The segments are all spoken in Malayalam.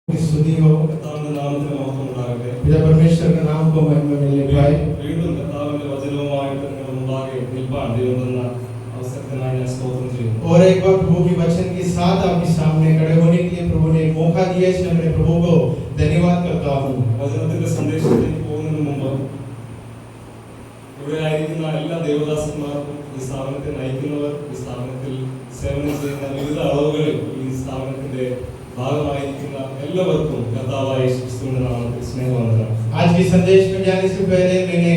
स्तुति हो, കർത്താവിന്റെ നാമത്തിന് മഹത്വം ഉണ്ടാകട്ടെ. पिता परमेश्वर का नाम को महिमा मिलने पाए। വീണ്ടും കർത്താവിന്റെ വചനവുമായിട്ട് നിങ്ങളുടെ മുമ്പാകെ നിൽപ്പാൻ ദൈവം തന്ന അവസരത്തിനായി ഞാൻ സ്തോത്രം ചെയ്യുന്നു. और एक बार प्रभु के वचन के साथ आपके सामने खड़े होने के लिए प्रभु ने एक मौका दिया, इसलिए मैं प्रभु को धन्यवाद करता हूँ। വചനത്തിന്റെ സന്ദേശത്തിലേക്ക് പോകുന്നതിന് മുമ്പ് ഇവിടെ ആയിരിക്കുന്ന എല്ലാ ദേവദാസന്മാർക്കും, ഈ സ്ഥാപനത്തെ നയിക്കുന്നവർ, ഈ സ്ഥാപനത്തിൽ സേവനം ചെയ്യുന്ന വിവിധ അളവുകളിൽ ഈ സ്ഥാപനത്തിന്റെ ഭാഗമായിരിക്കുന്ന എല്ലാവർക്കും കർത്താവായ യേശുക്രിസ്തുവിന്റെ നാമത്തിൽ സ്നേഹവന്ദനം. आज के संदेश में जाने से पहले मैंने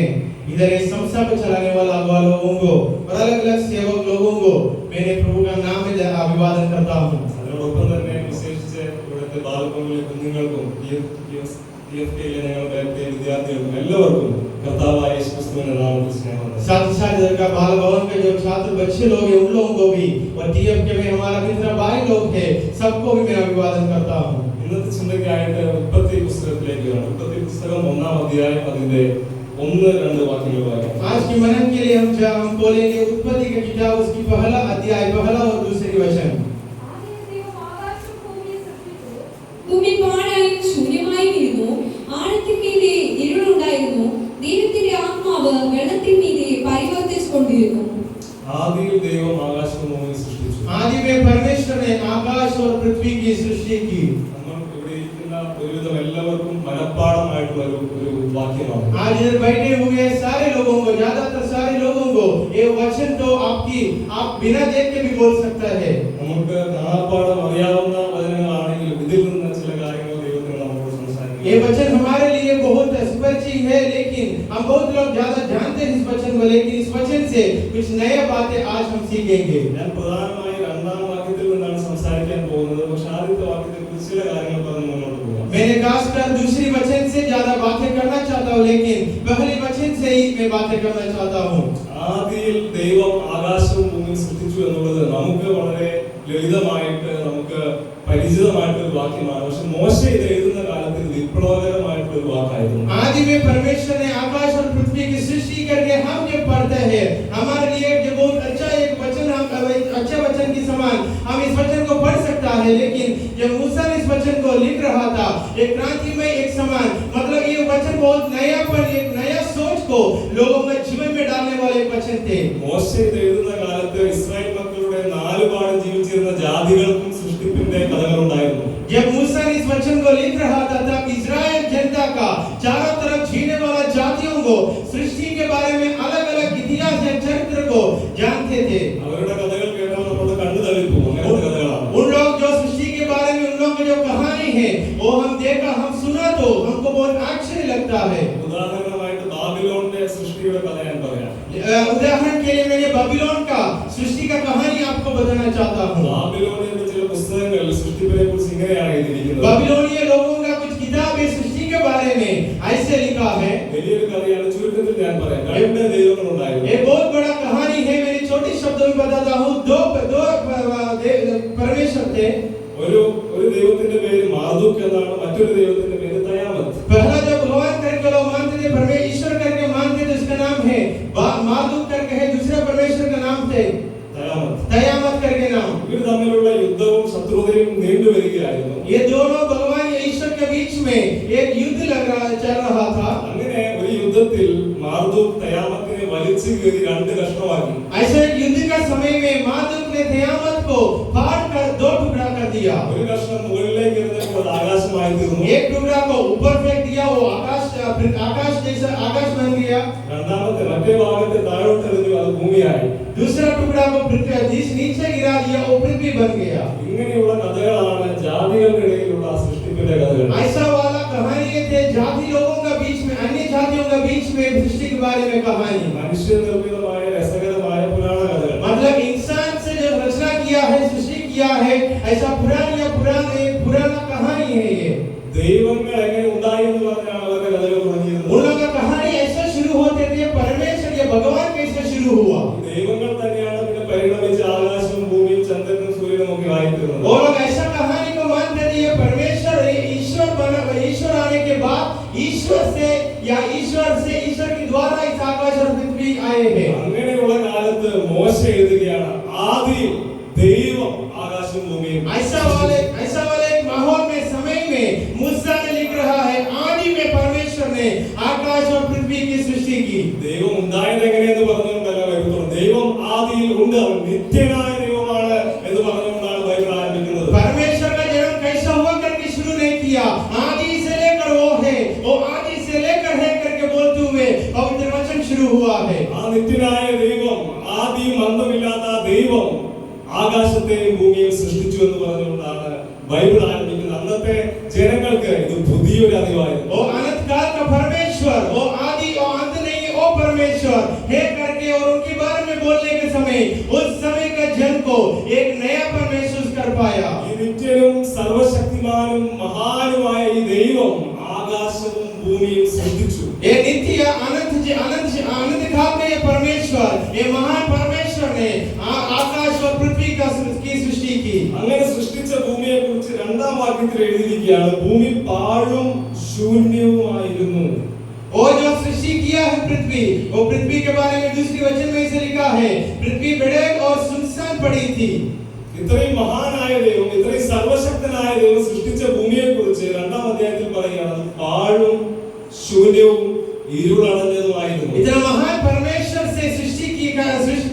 इधर इस संस्था को चलाने वाला लोगों को और अलग अलग सेवक लोगों को मैंने प्रभु का नाम में अभिवादन करता हूँ। അതിനോടൊപ്പം തന്നെ വിശേഷിച്ച് ഇവിടുത്തെ ബാലഭവനിലെ കുഞ്ഞുങ്ങൾക്കും TFK-യിലെ ഞങ്ങളുടെ വിദ്യാർത്ഥികൾക്കും എല്ലാവർക്കും കർത്താവായ യേശുക്രിസ്തുവിന്റെ നാമത്തിൽ സ്നേഹവന്ദനം. साथ ही साथ इधर का बाल भवन के जो छात्र बच्चे लोग हैं उन लोगों को भी, और TFK में हमारा कितना भाई लोग है सबको भी मैं अभिवादन करता हूँ। ഇന്നത്തെ ചിന്തയ്ക്കായിട്ട് ഉൽപ്പത്തി പുസ്തകത്തിലേക്ക് വേണം. ഉൽപ്പത്തി പുസ്തകം 1-ാം അധ്യായം അതിന്റെ 1-2 വാക്യങ്ങൾ വായിക്കാം. आज के मनन के लिए हम बोलेंगे उत्पत्ति का किताब, उसकी पहला अध्याय पहला और दूसरी वचन। ഭൂമി പാഴായും ശൂന്യമായിരുന്നു, ആഴത്തിന്മീതെ ഇരുളുണ്ടായിരുന്നു, ദൈവത്തിന്റെ ആത്മാവ് വെള്ളത്തിന്മീതെ പരിവർത്തിച്ചുകൊണ്ടിരുന്നു. ആദിയിൽ ദൈവം ആകാശവും ഭൂമിയും സൃഷ്ടിച്ചു. आदि में परमेश्वर ने आकाश और पृथ्वी की सृष्टि की। നമ്മൾ ഇവിടെ ഇരിക്കുന്ന ഒരുവിധം എല്ലാവർക്കും മനഃപ്പാഠമായിട്ടുള്ള ഒരു വാക്യമാണ്. आज इधर बैठे हुए सारे लोगों को, ज्यादातर सारे लोगों को ये वचन तो आप बिना देख के भी बोल सकता है। നമുക്ക് കാണാപ്പാഠം അറിയാവുന്ന വചനങ്ങളാണെങ്കിലും ഇതിൽ നിന്ന് ചില കാര്യങ്ങൾ ദൈവത്തിന് നമ്മളോട് സംസാരിക്കും. ये वचन हमारे लिए बहुत स्पर्शी है, लेकिन हम बहुत लोग ज्यादा जानते हैं इस वचन को, लेकिन इस वचन से कुछ नए बातें आज हम सीखेंगे। ഞാൻ പ്രധാനമായി 2-ാം വാക്യത്തിൽ നിന്നാണ് സംസാരിക്കാൻ പോകുന്നത്. പക്ഷേ ആദ്യത്തെ വാക്യത്തെ കുറിച്ച് ചില കാര്യങ്ങൾ പറഞ്ഞ് മുന്നോട്ട് പോകാം. मैंने खासकर दूसरी वचन से ज्यादा बातें करना चाहता हूँ, लेकिन पहली वचन से ही मैं बातें करना चाहता हूँ। ആദിയിൽ ദൈവം ആകാശവും ഭൂമിയും സൃഷ്ടിച്ചു എന്നുള്ളത് നമുക്ക് വളരെ ലളിതമായിട്ട് നമുക്ക് പരിചിതമായിട്ടുള്ള ഒരു വാക്യമാണ്. പക്ഷെ മോശ ഇത് എഴുതുന്ന കാലത്ത് വിപ്ലവകരമായിട്ടുള്ള ഒരു വാക്കായിരുന്നു. आदि में परमेश्वर ने आकाश और पृथ्वी की सृष्टि करके हम जब पढ़ते हैं हमारे लिए जो बहुत अच्छा एक वचन, हम अच्छे वचन के समान हम इस वचन को पढ़ सकता है, लेकिन जब मूसा ने इस वचन को लिख रहा था एक क्रांति में एक समान, मतलब ये वचन बहुत नया, पर एक नया सोच को लोगों में जीवन में डालने वाले वचन थे। മോശ ഇത് എഴുതുന്ന കാലത്ത് ഇസ്രായേൽ മക്കളുടെ 4 പാടും ജീവിച്ചിരുന്ന ജാതികൾക്കും സൃഷ്ടിപ്പിന്റെ കഥകളുണ്ടായിരുന്നു. जब मूसा ने इस वचन को लिख रहा था तब इजराइल जनता का चारों तरफ जीने वाला जातियों को सृष्टि के बारे में अलग अलग इतिहास या चरित्र को जानते थे। അവരുടെ കഥകൾ കേട്ടാൽ നമ്മുടെ കണ്ണു തള്ളിപ്പോകും. അങ്ങനത്തെ കഥകളാണ്. उन लोग जो सृष्टि के बारे में उन लोग की जो कहानी है वो हम देखा, हम सुना तो हमको बहुत आश्चर्य लगता है। ഉദാഹരണമായിട്ട് ബാബിലോണിന്റെ സൃഷ്ടിയുടെ കഥ ഞാൻ പറയാം. उदाहरण के लिए मैं बाबिलोन का सृष्टि का कहानी आपको बताना चाहता हूँ। ബാബിലോണിന്റെ ചില പുസ്തകങ്ങൾ സൃഷ്ടിപ്പിനെ കുറിച്ച് ഇങ്ങനെയാണ് എഴുതിയിരിക്കുന്നത്. बाबिलोनिय लोगों का कुछ किताबें सृष्टि के बारे में ऐसे लिखा है। വലിയൊരു കഥയാണ്. ചുരുക്കത്തിൽ ഞാൻ പറയാം. 2 ദൈവങ്ങളുണ്ടായിരുന്നു. ये बहुत बड़ा कहानी है, मैंने छोटे शब्दों में बताता हूँ। दो परमेश्वर थे। ഒരു ദൈവത്തിന്റെ പേര് മാർദൂക്ക് എന്നാണ്, മറ്റൊരു ദൈവത്തിന്റെ പേര് തയാമത്ത്. पहला जो भगवान करके लोग मानते थे, परमेश्वर करके मानते थे, उसका नाम है मार्दूक करके है। दूसरा परमेश्वर का नाम थे तयामत करके नाम। ഇവർ തമ്മിലുള്ള യുദ്ധവും ശത്രുതയും നീണ്ടുവരികയായിരുന്നു. ये दोनों भगवान या ईश्वर के बीच में एक युद्ध चल रहा था। അങ്ങനെ ഒരു യുദ്ധത്തിൽ മാർദൂക്ക് തയാമത്തിനെ വലിച്ചു കീറി 2 കഷ്ണമാക്കി. ऐसे युद्ध का समय में मार्दूक ने तयामत को फाड़ कर 2 टुकड़ा कर दिया। ഒരു കഷ്ണം മുകളിലേക്ക് എറിഞ്ഞപ്പോൾ അത് ആകാശമായി തീർന്നു. एक टुकड़ा को ऊपर फेंक दिया, वो आकाश जैसा आकाश बन गया। രണ്ടാമത്തെ മറ്റേ ഭാഗത്തെ താഴോട്ട് എറിഞ്ഞു, അത് ഭൂമിയായി. दूसरा टुकड़ा को पृथ्वी नीचे गिरा दिया, वो पृथ्वी बन गया। ഇങ്ങനെയുള്ള കഥകളാണ് ജാതികളുടെ ഇടയിലുള്ള സൃഷ്ടിപ്പിന്റെ കഥകൾ. ऐसा वाला कहानी थे जाति लोगों का बीच में, अन्य जातियों का बीच में सृष्टि के बारे में कहानी। മനുഷ്യനിർമ്മിതമായ രസകരമായ പുരാണ കഥകൾ. मतलब इंसान से जो रचना किया है, सृष्टि किया है, ऐसा पुराना कहानी है ये। ദൈവങ്ങൾ എങ്ങനെ ഉണ്ടായി എന്ന് പറഞ്ഞാണ് അവരുടെ കഥകൾ തുടങ്ങിയത്. उन लोगों का कहानी ऐसा शुरू होते थे, परमेश्वर या भगवान कैसे शुरू हुआ। ദൈവങ്ങൾ തന്നെയാണ് പിന്നെ പരിണമിച്ച് ആകാശവും ഭൂമിയും ചന്ദ്രനും സൂര്യനും ഒക്കെ ആയിത്തീർന്നത്. वो लोग ऐसा कहानी को मानते थे ये परमेश्वर ईश्वर आने के बाद ईश्वर के द्वारा इस आकाश और पृथ्वी आए हैं। അങ്ങനെയുള്ള കാലത്ത് മോശ എഴുതുകയാണ്, ആദിയിൽ ദൈവം ആകാശവും ഭൂമിയും. ऐसा वाले माहौल में समय में आकाश और पृथ्वी की सृष्टि की। ദൈവം ഉണ്ടായത് എങ്ങനെയെന്ന് പറഞ്ഞുകൊണ്ടല്ല ബൈബിൾ പറയുന്നത്. ദൈവം ആദിയിൽ ഉണ്ട്, അവൻ നിത്യനായ ദൈവമാണ് എന്ന് പറഞ്ഞുകൊണ്ടാണ് ബൈബിൾ ആരംഭിക്കുന്നത്. परमेश्वर का जन्म कैसा हुआ करके शुरू नहीं किया, आदि से लेकर वो है, वो आदि से लेकर है करके बोलते हुए पवित्र वचन शुरू हुआ है। ആ നിത്യനായ ദൈവം, ആദിയും അന്തമില്ലാത്ത ആ ദൈവം ആകാശത്തെയും ഭൂമിയെയും സൃഷ്ടിച്ചു എന്ന് പറഞ്ഞുകൊണ്ടാണ് ബൈബിൾ ആരംഭിക്കുന്നത്. അന്നത്തെ ജനങ്ങൾക്ക് ഇത് പുതിയൊരു അറിവായിരുന്നു. वो अनंत काल का परमेश्वर, वो आदि और अंत नहीं, वो परमेश्वर है करके और उनके बारे में बोलने के समय उस समय का जन को एक नयापन महसूस कर पाया। ഈ നിത്യനും സർവശക്തിമാനും മഹാനുമായ ഈ ദൈവം ആകാശവും ഭൂമിയും സൃഷ്ടിച്ചു. ये नित्य अनंत काल का ये परमेश्वर, ये महान परमेश्वर ने आकाश और पृथ्वी की सृष्टि की। അങ്ങനെ സൃഷ്ടിച്ച ഭൂമിയെ കുറിച്ച് രണ്ടാം വാക്യത്തിൽ എഴുതിയിരിക്കുകയാണ്, ഭൂമി പാഴും ശൂന്യവുമായിരുന്നു. वो जो सृष्टि किया है पृथ्वी, वो पृथ्वी के बारे में दूसरी वचन में इसे लिखा है, पृथ्वी बेढंग और सुनसान पड़ी थी। ഇത്രയും മഹാനായ ദൈവം, ഇത്രയും സർവശക്തനായ ദൈവം സൃഷ്ടിച്ച ഭൂമിയെ കുറിച്ച് രണ്ടാം അധ്യായത്തിൽ പറയുകയാണ്, പാഴും ശൂന്യവും ഇരുളടഞ്ഞതുമായിരുന്നു. इतना महान परमेश्वर से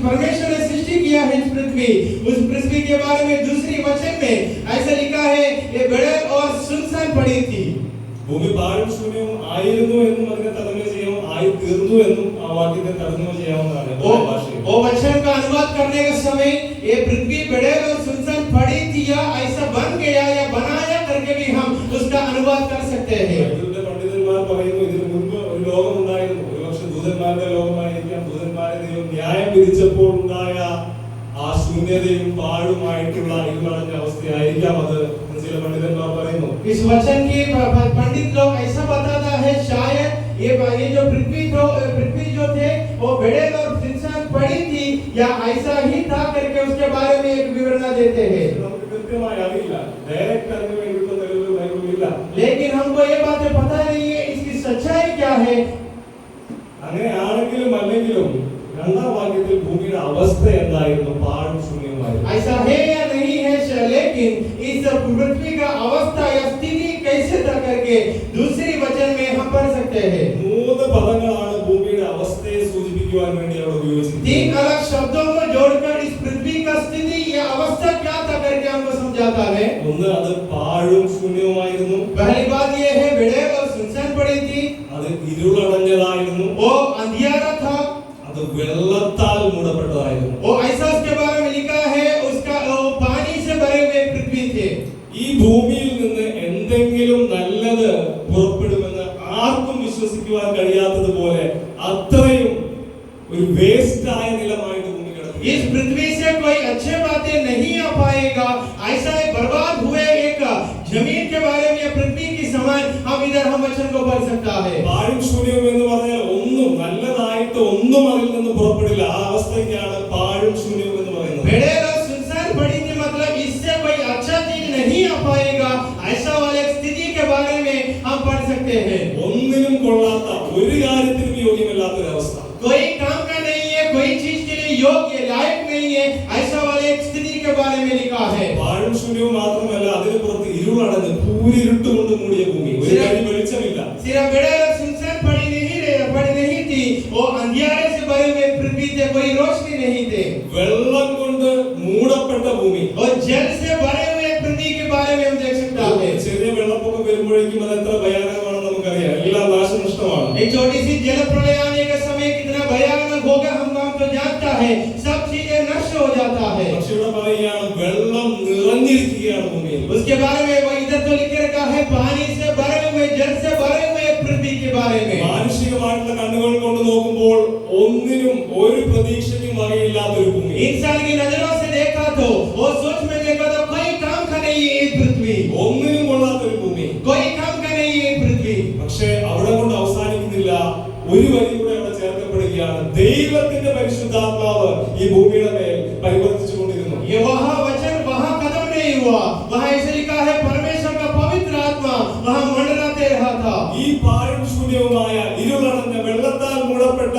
परमेश्वर ने सृष्टि किया है इस पृथ्वी, उस पृथ्वी के बारे में दूसरी वचन में ऐसा लिखा है, ये बेढंग और सुनसान पड़ी थी। ഭൂമി പാഴും ശൂന്യവും ആയിരുന്നു എന്നും അതിനെ തർജ്ജമ ചെയ്യാം, ആയി തീർന്നു എന്നും ആ വാക്യത്തെ തർജ്ജമ ചെയ്യാവുന്നതാണ് ഭാഷയിൽ. वो वचन का अनुवाद करने के समय ये पृथ्वी बेढंग और सुनसान पड़ी थी या ऐसा बन गया या बनाया करके भी हम उसका अनुवाद कर सकते हैं। ബൈബിളിലെ പണ്ഡിതന്മാർ പറയുന്നു, ഇതിനു മുൻപ് ഒരു ലോകം ഉണ്ടായിരുന്നു, ഒരുപക്ഷെ ദൂതന്മാരുടെ ലോകമായിരിക്കാം. ദൂതന്മാരെ ദൈവം ന്യായം വിധിച്ചപ്പോൾ ഉണ്ടായ ആ ശൂന്യതയും പാഴുമായിട്ടുള്ള ഇരുളടഞ്ഞ അവസ്ഥയായിരിക്കാം അത് ചില പണ്ഡിതന്മാർ പറയുന്നു. इस वचन के पंडित लोग ऐसा बताता है, शायद ये जो पृथ्वी जो थे वो बेढंग और सुनसान पड़ी थी या ऐसा ही था करके उसके बारे में एक विवरण देते हैं। നമുക്ക് കൃത്യമായി അറിയില്ല, ഡയറക്റ്റ് അതിന് വേണ്ടിയിട്ടുള്ള തെളിവ് ബൈബിളിലില്ല. लेकिन हमको ये बातें पता नहीं है इसकी सच्चाई क्या है। അങ്ങനെ ആണെങ്കിലും അല്ലെങ്കിലും രണ്ടാം വാക്യത്തിൽ ഭൂമിയുടെ അവസ്ഥ എന്തായിരുന്നു? പാഴും ശൂന്യവുമായിരുന്നു. ऐसा है या नहीं है, लेकिन इस पृथ्वी का अवस्था या स्थिति कैसे था करके दूसरी वचन में हम पढ़ सकते हैं। മൂന്ന് പദങ്ങളാണ് ഭൂമിയുടെ അവസ്ഥയെ സൂചിപ്പിക്കുവാൻ വേണ്ടി അവിടെ ഉപയോഗിച്ചിരിക്കുന്നത്. तीन अलग शब्दों को जोड़कर इस पृथ्वी का स्थिति या अवस्था क्या था करके हमको समझाता है। ഒന്ന്, അത് പാഴും ശൂന്യവുമായിരുന്നു. पहली बात ये है, बेढंग और सुनसान पड़ी थी। അത് ഇരുളടഞ്ഞതായിരുന്നു. वो अंधियारा था। അത് വെള്ളത്താൽ മൂടപ്പെട്ടതായിരുന്നു. वो ऐसा उसके बारे में लिखा है, उसका वो पानी से भरे हुए पृथ्वी थे। ഈ ഭൂമിയിൽ നിന്ന് എന്തെങ്കിലും നല്ലത് പുറപ്പെടുമെന്ന് ആർക്കും വിശ്വസിക്കുവാൻ കഴിയാത്തതുപോലെ അത്രയും ഒരു വേസ്റ്റ് ആയ നിലമായിട്ട് ഭൂമി കിടക്കുന്നു. इस पृथ्वी से कोई अच्छे बातें नहीं आ पाएगा, ऐसा एक बर्बाद हुए एक जमीन के बारे में पृथ्वी की समान हम इधर हम वचन को पढ़ सकता है। പാഴും ശൂന്യവും എന്ന് പറഞ്ഞാൽ ഒന്നും നല്ലതായിട്ട് ഒന്നും അതിൽ നിന്ന് പുറപ്പെടില്ല. ആ അവസ്ഥയ്ക്കാണ് പാഴും ശൂന്യവും എന്ന് പറയുന്നത്. बेढंग और सुनसान पड़ी थी, मतलब इससे कोई अच्छा चीज नहीं आ पाएगा, ऐसा वाले स्थिति के बारे में हम पढ़ सकते हैं। ഒന്നിനും കൊള്ളാത്ത, ഒരു കാര്യത്തിനും യോഗ്യമല്ലാത്ത ഒരു അവസ്ഥ. कोई काम का नहीं है, कोई चीज के लिए योग्य लायक नहीं है, ऐसा वाले एक स्थिति के बारे में लिखा है। പാഴും ശൂന്യവും മാത്രമല്ല, അതിന് പുറത്ത് ഇരുളടഞ്ഞ് കൂരിരുട്ട് കൊണ്ട് മൂടിയ ഭൂമി, ഒരു കൈ വെളിച്ചമില്ല. सिर्फ बेढंग और सुनसान पड़ी नहीं थी, वो अंधियारे से भरे हुए पृथ्वी थे, कोई रोशनी नहीं थे। വെള്ളം കൊണ്ട് മൂടപ്പെട്ട ഭൂമി. और जल से भरे हुए पृथ्वी के बारे में हम देख सकते हैं। ചെറിയ വെള്ളപ്പൊക്കം വരുമ്പോഴേക്കും അത് എത്ര ഭയാനകമാണെന്ന് നമുക്കറിയാം. എല്ലാം നാശനഷ്ടമാണ്. एक छोटी सी जल प्रलय आने का समय कितना भयानक होगा हम तो जानता है, सब चीजें नष्ट हो जाता है। പക്ഷെ ഇവിടെ പറയുകയാണ്, വെള്ളം നിറഞ്ഞിരിക്കുകയാണ് ഭൂമിയിൽ. उसके बारे में वो इधर तो लिख रखा है, पानी से भरे हुए, जल से भरे हुए पृथ्वी के बारे में। മാനുഷികമായിട്ടുള്ള കണ്ണുകൾ കൊണ്ട് നോക്കുമ്പോൾ ഒന്നിനും ഒരു പ്രതീക്ഷയ്ക്കും വകയില്ലാത്ത ഒരു ഭൂമി. इंसान की नजरों से देखा तो वो सोच में देखा तो कोई काम का नहीं है ये पृथ्वी, ഒന്നിനും കൊള്ളാത്ത ഒരു ഭൂമി. कोई काम का नहीं है ये पृथ्वी। പക്ഷേ അവിടെ കൊണ്ട് അവസാനിക്കുന്നില്ല, ഒരു വരി കൂടെ അവിടെ ചേർക്കപ്പെടുകയാണ്. ദൈവത്തിന്റെ പരിശുദ്ധാത്മാവ് ഈ ഭൂമിയുടെ മേൽ പരിവർത്തിച്ചുകൊണ്ടിരുന്നു. ये वहाँ वचन वहाँ खत्म नहीं हुआ, वहाँ ऐसे लिखा है, परमेश्वर का पवित्र आत्मा वहाँ मंडराते रहा था। ഈ പാഴും ശൂന്യവുമായ ഇരുളടഞ്ഞ വെള്ളത്താൽ മൂടപ്പെട്ട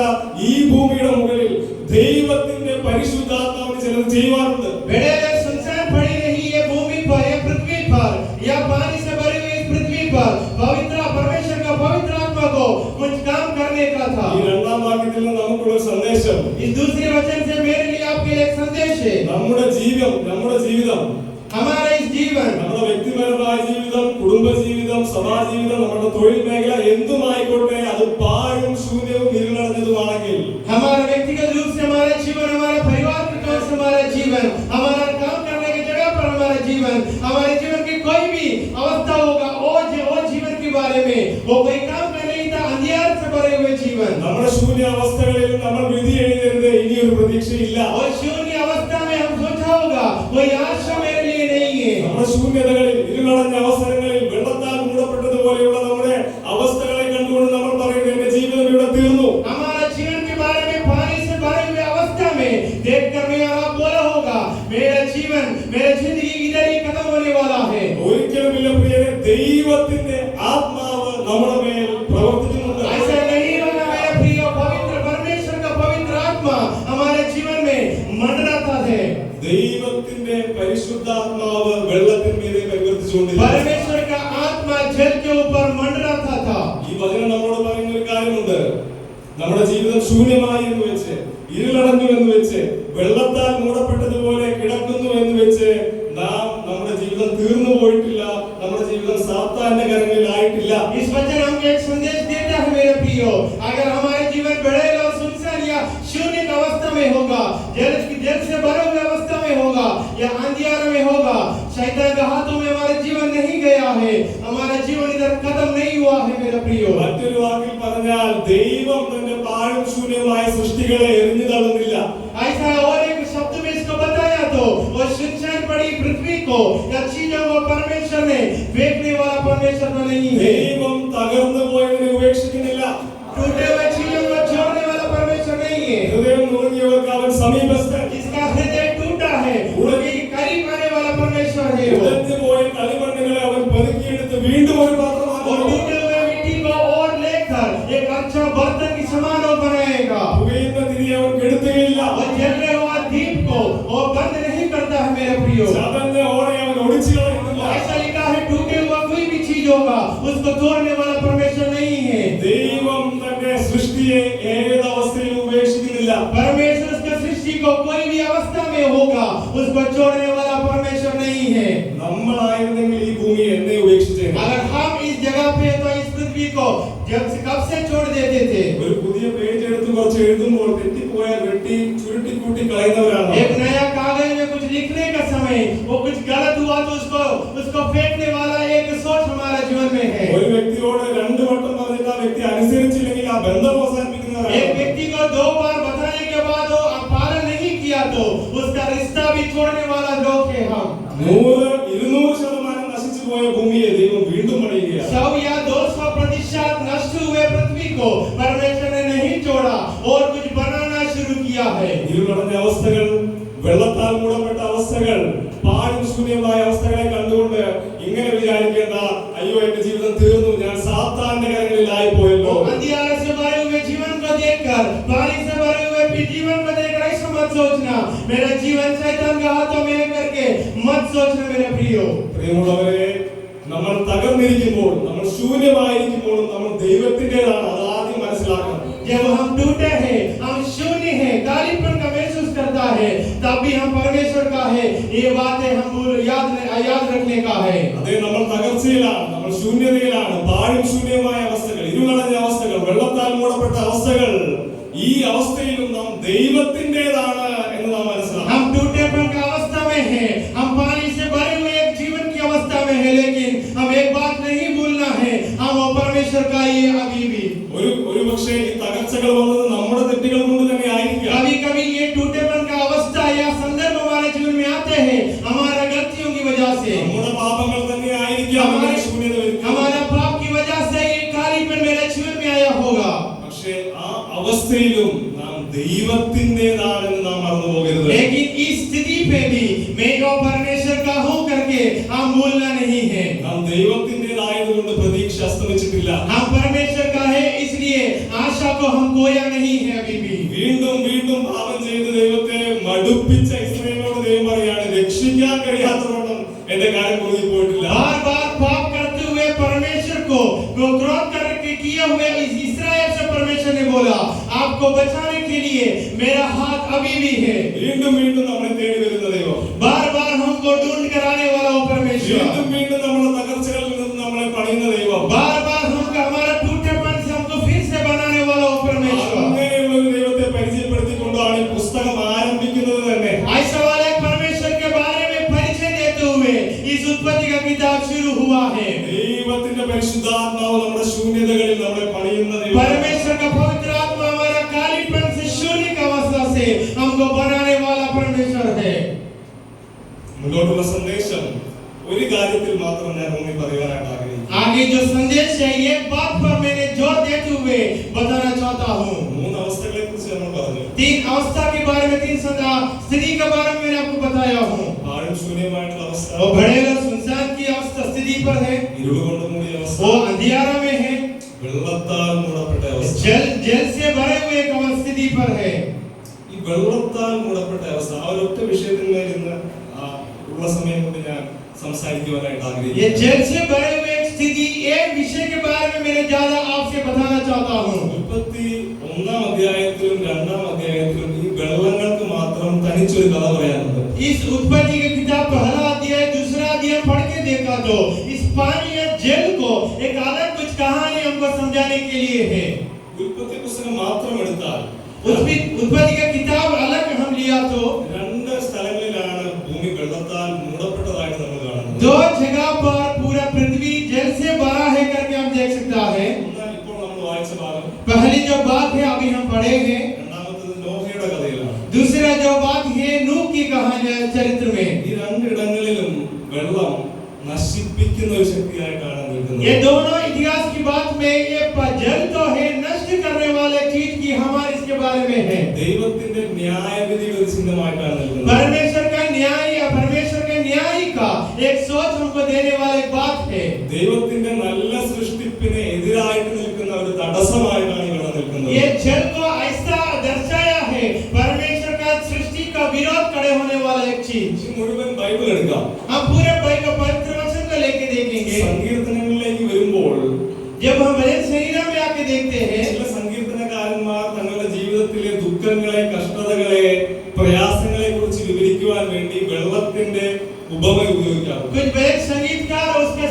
ഈ ഭൂമിയുടെ മുകളിൽ ദൈവത്തിന്റെ പരിശുദ്ധാത്മാവിന് ചിലത് ചെയ്യുവാനുണ്ട്. बेढंग और सुनसान पड़ी नहीं ये भूमि पर, ये पृथ्वी पर, या पानी से भरी हुई इस पृथ्वी पर पवित्र परमेश्वर का पवित्र आत्मा को कुछ था। ഈ രണ്ടാം വാക്യത്തിൽ നിന്ന് നമുക്കുള്ള സന്ദേശം, इस दूसरे वचन से मेरे लिए आपके लिए एक संदेश है। നമ്മുടെ ജീവിതം, हमारा इस जीवन, നമ്മുടെ വ്യക്തിപരമായ ജീവിതം, കുടുംബ ജീവിതം, സഭാ ജീവിതം, നമ്മുടെ തൊഴിൽ മേഖല എന്തുമായിക്കോട്ടെ, അത് പാഴും ശൂന്യവും ഇരുളടഞ്ഞതുമാണെങ്കിൽ, हमारा व्यक्तिगत रूप से हमारा जीवन, हमारे परिवार के तौर से हमारा जीवन, हमारा काम करने की जगह पर हमारा जीवन, हमारे जीवन की कोई भी अवस्था होगा, वो जीवन के बारे में वो कोई काम का नहीं था, अंधियार से भरे हुए जीवन। നമ്മുടെ ശൂന്യ അവസ്ഥകളിൽ നമ്മൾ വിധി എഴുതരുത്, ഇനിയൊരു പ്രതീക്ഷയില്ല. और शून्य अवस्था में हम सोचा होगा कोई आशा मेरे लिए नहीं है। നമ്മുടെ ശൂന്യതകളിൽ, ഇരുളടഞ്ഞ അവസരങ്ങളിൽ, വെള്ളത്താൽ മൂടപ്പെട്ടതുപോലെയുള്ള നമ്മുടെ അവസ്ഥകളെ കണ്ടുകൊണ്ട് നമ്മൾ പറയുന്നത് എന്റെ ജീവിതം ഇവിടെ തീർന്നു. हमारा जीवन के बारे में पानी से भरे हुए अवस्था में देखकर मेरा आप बोला होगा मेरा जीवन, मेरा जिंदगी इधर ही खत्म होने वाला है। ഒരിക്കലുമില്ല പ്രിയരെ, ദൈവത്തിന്റെ ആത്മാവ് നമ്മുടെ മേൽ പ്രവർത്തിക്കുന്നുണ്ട്. ऐसा नहीं होगा मेरे प्रिय, पवित्र परमेश्वर का पवित्र आत्मा हमारे जीवन में मंडराता है। ദൈവത്തിന്റെ പരിശുദ്ധാത്മാവ് വെള്ളത്തിന്മീതെ പരിവർത്തിച്ചുകൊണ്ടിരിക്കുന്നു. परमेश्वर का आत्मा जल के ऊपर मंडराता था। ഈ വചനം നമ്മളോട് പറയുന്ന ഒരു കാര്യമുണ്ട്. നമ്മുടെ ജീവിതം ശൂന്യമായി എന്ന് വെച്ച്, ഇരുളടഞ്ഞു എന്ന് വെച്ച്, വെള്ളത്താൽ മൂടപ്പെട്ടതുപോലെ കിടക്കുന്നു എന്ന് വെച്ച് നാം നമ്മുടെ ജീവിതം തീർന്നു പോയിട്ടില്ല, നമ്മുടെ ജീവിതം സാത്താന്റെ കരങ്ങളിലായിട്ടില്ല. इस वचन हमको एक संदेश देता है मेरे प्रियो, अगर हमारे जीवन बड़ेल और सुनसान या शून्य अवस्था में होगा, जल से भरे हुए अवस्था में होगा या अंधियार में होगा, शैतान के हाथों में हमारा जीवन नहीं गया है, हमारा जीवन इधर खत्म नहीं हुआ है मेरे प्रियो। മറ്റൊരു വാക്കിൽ പറഞ്ഞാൽ ദൈവം തന്റെ പാഴും ശൂന്യമായ സൃഷ്ടികളെ എറിഞ്ഞു തള്ളുന്നില്ല. ऐसा और एक शब्द में इसको बताया तो वो सुनसान पड़ी पृथ्वी को या चीजों को परमेश्वर ने फेंकने वाला परमेश्वर तो नहीं है। ദൈവം തകർന്നു പോയതിനെ ഉപേക്ഷിക്കുന്നില്ല. टूटे हुए चीजों को छोड़ने वाला परमेश्वर नहीं है। ഹൃദയം നുറുങ്ങിയവർക്ക് അവൻ സമീപസ്ഥൻ. जिसका हृदय टूटा है उनके करीब आने वाला परमेश्वर है। वो ഉടഞ്ഞു പോയ കളിമണ്ണുകളെ അവൻ പെറുക്കിയെടുത്ത് വീണ്ടും ഒരു പാത്രമാക്കും. टूटे हुए मिट्टी को और लेकर एक अच्छा बर्तन की समान वो बनाएगा। പുകയുന്ന തിരി അവൻ കെടുത്തുകയില്ല. और जलने हुआ दीप को वो बंद नहीं करता है मेरे प्रियो। ചതഞ്ഞ ഓടയെ അവൻ ഒടിച്ചു കളയുന്നില്ല. ऐसा लिखा है टूटे हुआ कोई भी चीज होगा उसको तोड़ने वाला परमेश्वर नहीं है। ദൈവം തന്റെ സൃഷ്ടിയെ ഏതവസ്ഥയിൽ ഉപേക്ഷിക്കുന്നില്ല. परमेश्वर उसके सृष्टि को कोई भी अवस्था में होगा उसको छोड़ने वाला परमेश्वर नहीं है। നമ്മളായിരുന്നെങ്കിൽ ഈ ഭൂമി എന്നെ ഉപേക്ഷിച്ചേനെ. अगर हम इस जगह पे तो इस पृथ्वी को कब से छोड़ देते थे। ഒരു പുതിയ പേജ് എടുത്ത് കുറച്ച് എഴുതുമ്പോൾ തെറ്റിപ്പോയാൽ വെട്ടി ചുരുട്ടിക്കൂട്ടി കളയുന്നവരാണ്. एक नया कागज में कुछ लिखने का समय वो कुछ गलत हुआ तो उसको फेंकने वाला एक सोच हमारा जीवन में है। ഒരു വ്യക്തിയോട് രണ്ടു വട്ടം പറഞ്ഞിട്ട് ആ വ്യക്തി അനുസരിച്ചില്ലെങ്കിൽ ആ ബന്ധം അവസാനിപ്പിക്കുന്നവരാണ്. एक व्यक्ति को 2 बार बताने के बाद वो पालन नहीं किया तो उसका रिश्ता भी छोड़ने वाला लोग है हम। 100-200% നശിച്ചു പോയ ഭൂമിയെ ദൈവം വീണ്ടും പണിയുകയാണ്. 100 या 200% नष्ट हुए पृथ्वी को परमेश्वर ने नहीं छोड़ा और कुछ बनाना शुरू किया है। ഇരുളടഞ്ഞ അവസ്ഥകൾ, വെള്ളത്താൽ മൂടപ്പെട്ട അവസ്ഥകൾ, പാഴും ശൂന്യമായ അവസ്ഥകളെ കണ്ടുകൊണ്ട് ഇങ്ങനെ വിചാരിക്കേണ്ട, അയ്യോ എന്റെ ജീവിതം തീർന്നു, ഞാൻ സാത്താന്റെ കരങ്ങളിലായി പോയല്ലോ. अंधियारे से भरे हुए जीवन को देखकर, पानी से भरे हुए जीवन को देखकर ऐसा मत सोचना मेरा जीवन शैतान के हाथों में है करके मत सोचना मेरे प्रियो। പ്രിയമുള്ളവരെ, നമ്മൾ തകർന്നിരിക്കുമ്പോൾ, നമ്മൾ ശൂന്യമായിരിക്കുമ്പോഴും നമ്മൾ ദൈവത്തിന്റേതാണ്. അത് ആദ്യം മനസ്സിലാക്കണം. जब हम टूटे हैं, हम शून्य हैं, कालीपन का महसूस करता है, तब भी हम परमेश्वर का है, ये बातें हम याद रखने का है। അതേ, നമ്മൾ തകർച്ചയിലാണ്, നമ്മൾ ശൂന്യതയിലാണ്. പാഴും ശൂന്യമായ അവസ്ഥകൾ, ഇരുളടഞ്ഞ അവസ്ഥകൾ, വെള്ളത്താൽ മൂടപ്പെട്ട അവസ്ഥകൾ, ഈ അവസ്ഥയിലും നാം ദൈവത്തിന്റേതാണ് എന്ന് നാം മനസ്സിലാക്കണം. हम टूटेपन का अवस्था में हैं, हम पानी से भरे हुए एक जीवन की अवस्था में हैं, लेकिन हम एक बात नहीं भूलना है, हम वो परमेश्वर का ही अभी भी। ഒരു പക്ഷേ ഈ തകർച്ചകൾ വന്നത് നമ്മുടെ തെറ്റുകൾ കൊണ്ട് തന്നെ ആയിരിക്കാം. कभी-कभी ये टूटेपन का अवस्था या संदर्भ हमारे जीवन में आते हैं हमारा गलतियों की वजह से, നമ്മുടെ പാപങ്ങൾ തന്നെ ആയിരിക്കാം നമ്മുടെ ശൂന്യത വരുന്നത്. हमारा पाप की वजह से ये कालीपन मेरे जीवन में आया होगा। പക്ഷേ ആ അവസ്ഥയിലും നാം ദൈവത്തിന്റേതാണെന്ന് നാം മറന്നു പോകരുത്. लेकिन इस स्थिति पे भी मैं वो परमेश्वर का हूँ करके हम भूलना नहीं है। നാം ദൈവത്തിന്റേതായതുകൊണ്ട് പ്രതീക്ഷ അസ്തമിച്ചിട്ടില്ല. हम परमेश्वर का है इसलिए आशा को हम खोया नहीं है अभी भी। വീണ്ടും വീണ്ടും പാപം ചെയ്ത് ദൈവത്തെ മടുപ്പിച്ച ഇസ്രായേലിനോട് ദൈവം പറയാണ്, രക്ഷിക്കാൻ കഴിയാത്തവണ്ണം എന്റെ കാര്യം കുറുകി പോയിട്ടില്ല. बार बार पाप करते हुए परमेश्वर को क्रोध करके किए हुए इस इस्राएल से परमेश्वर ने बोला, आपको बचाने के लिए मेरा हाथ अभी भी है। വീണ്ടും വീണ്ടും നമ്മളെ തേടി വരുന്ന ദൈവം, बार बार हमको ढूंढ कर आने वाला वो परमेश्वर, വീണ്ടും വീണ്ടും നമ്മളെ തകർച്ചകളിൽ നിന്ന് നമ്മളെ പണിയുന്ന ദൈവം, बार बार हमको हमारा टूटेपन से हमको फिर से बनाने वाला वो परमेश्वर। അങ്ങനെയുള്ള ഒരു ദൈവത്തെ പരിചയപ്പെടുത്തിക്കൊണ്ടാണ് ഈ പുസ്തകം ആരംഭിക്കുന്നത് തന്നെ. ऐसा वाले परमेश्वर के बारे में परिचय देते हुए इस उत्पत्ति का किताब शुरू हुआ है। ദൈവത്തിന്റെ പരിശുദ്ധാത്മാവ് നമ്മുടെ ശൂന്യതകളിൽ നമ്മളെ പണിയുന്ന ദൈവം. परमेश्वर का पवित्र आत्मा हमारा कालीपन से शून्य की अवस्था से हमको बनाने वाला परमेश्वर है। മുന്നോട്ടുള്ള സന്ദേശം ഒരു കാര്യത്തിൽ മാത്രം ഞാൻ ഊന്നി പറയാനായിട്ട് ആഗ്രഹിക്കുന്നു. आगे जो संदेश है ये बात पर मैंने जोर देते हुए बताना चाहता हूँ। മൂന്ന് അവസ്ഥകളെ കുറിച്ച് നമ്മൾ പറഞ്ഞു. तीन अवस्था के बारे में, तीन स्थिति के बारे में मैंने आपको बताया हूँ। പാഴും ശൂന്യമായിട്ടുള്ള അവസ്ഥ, वो भड़ेला सुनसान की अवस्था स्थिति पर है, ഇരുൾ കൊണ്ട് മൂടിയ അവസ്ഥ, वो अंधियारा में है, വെള്ളത്താൽ മൂടപ്പെട്ട അവസ്ഥ. जल से भरे हुए एक स्थिति पर है। ഈ വെള്ളത്താൽ മൂടപ്പെട്ട അവസ്ഥ ആ ഒരൊറ്റ വിഷയത്തിന്മേൽ ഇന്ന് ഉള്ള സമയം കൊണ്ട് ഞാൻ സംസാരിക്കുവാനായിട്ട് ये ആഗ്രഹിക്കുന്നു. जल से भरे हुए एक स्थिति, एक विषय के बारे में मैंने ज्यादा आपसे बताना चाहता हूँ। 31-ാം അധ്യായത്തിലും 2-ാം അധ്യായത്തിലും ഈ വെള്ളങ്ങൾക്ക് മാത്രം തനിച്ചൊരു കഥ പറയാനുണ്ട്. इस उत्पत्ति की किताब पहला अध्याय दूसरा अध्याय पढ़ के देखा तो इस पानी या जल को एक अलग कुछ कहानी हमको समझाने के लिए है। ഉൽപ്പത്തി പുസ്തകം മാത്രം എടുത്താൽ उत्पत्ति का किताब अलग हम लिया तो രണ്ട് സ്ഥലങ്ങളിലാണ് ഭൂമി വെള്ളത്താൽ മൂടപ്പെട്ടതായിട്ട് നമ്മൾ കാണുന്നത്. दो जगह पर पूरा पृथ्वी जल से भरा है करके हम देख सकता है। എന്നാൽ ഇപ്പോൾ നമ്മൾ വായിച്ച ഭാഗം, पहली जो बात है अभी हम पढ़े हैं, രണ്ടാമത്തേത് നോഹയുടെ കഥയിലാണ്. दूसरा जो बात है नूह की कहानी चरित्र में। ഈ രണ്ടിടങ്ങളിലും വെള്ളം നശിപ്പിക്കുന്ന ഒരു ശക്തിയായിട്ടാണ് നിൽക്കുന്നത്. ये दोनों इतिहास की बात में ये जल तो है, नष्ट करने वाले चीज की हमारे इसके बारे में है। ദൈവത്തിന്റെ ന്യായവിധിയുടെ ഒരു ചിഹ്നമായിട്ടാണ് നിൽക്കുന്നത്. परमेश्वर का न्याय का एक सोच हमको देने वाली बात है। ദൈവത്തിന്റെ നല്ല സൃഷ്ടിപ്പിന് എതിരായിട്ട് നിൽക്കുന്ന ഒരു തടസ്സമായിട്ടാണ് ഇവിടെ നിൽക്കുന്നത്. ये जल को ऐसा दर्शाया है, परमेश्वर का सृष्टि का विरोध करे होने वाला एक चीज। ഈ മുഴുവൻ ബൈബിൾ എടുക്കാം. हम पूरे बाइबल का पवित्र वचन को लेके देखेंगे। സങ്കീർത്തനങ്ങളിലേക്ക് വരുമ്പോൾ जब हम भजन संहिता में आके देखते हैं, ചില സങ്കീർത്തനകാരന്മാർ തങ്ങളുടെ ജീവിതത്തിലെ ദുഃഖങ്ങളെ, കഷ്ടതകളെ, പ്രയാസങ്ങളെ കുറിച്ച് വിവരിക്കുവാൻ വേണ്ടി വെള്ളത്തിന്റെ ഉപമ ഉപയോഗിക്കാറുണ്ട്. कुछ भजन संगीतकार उसके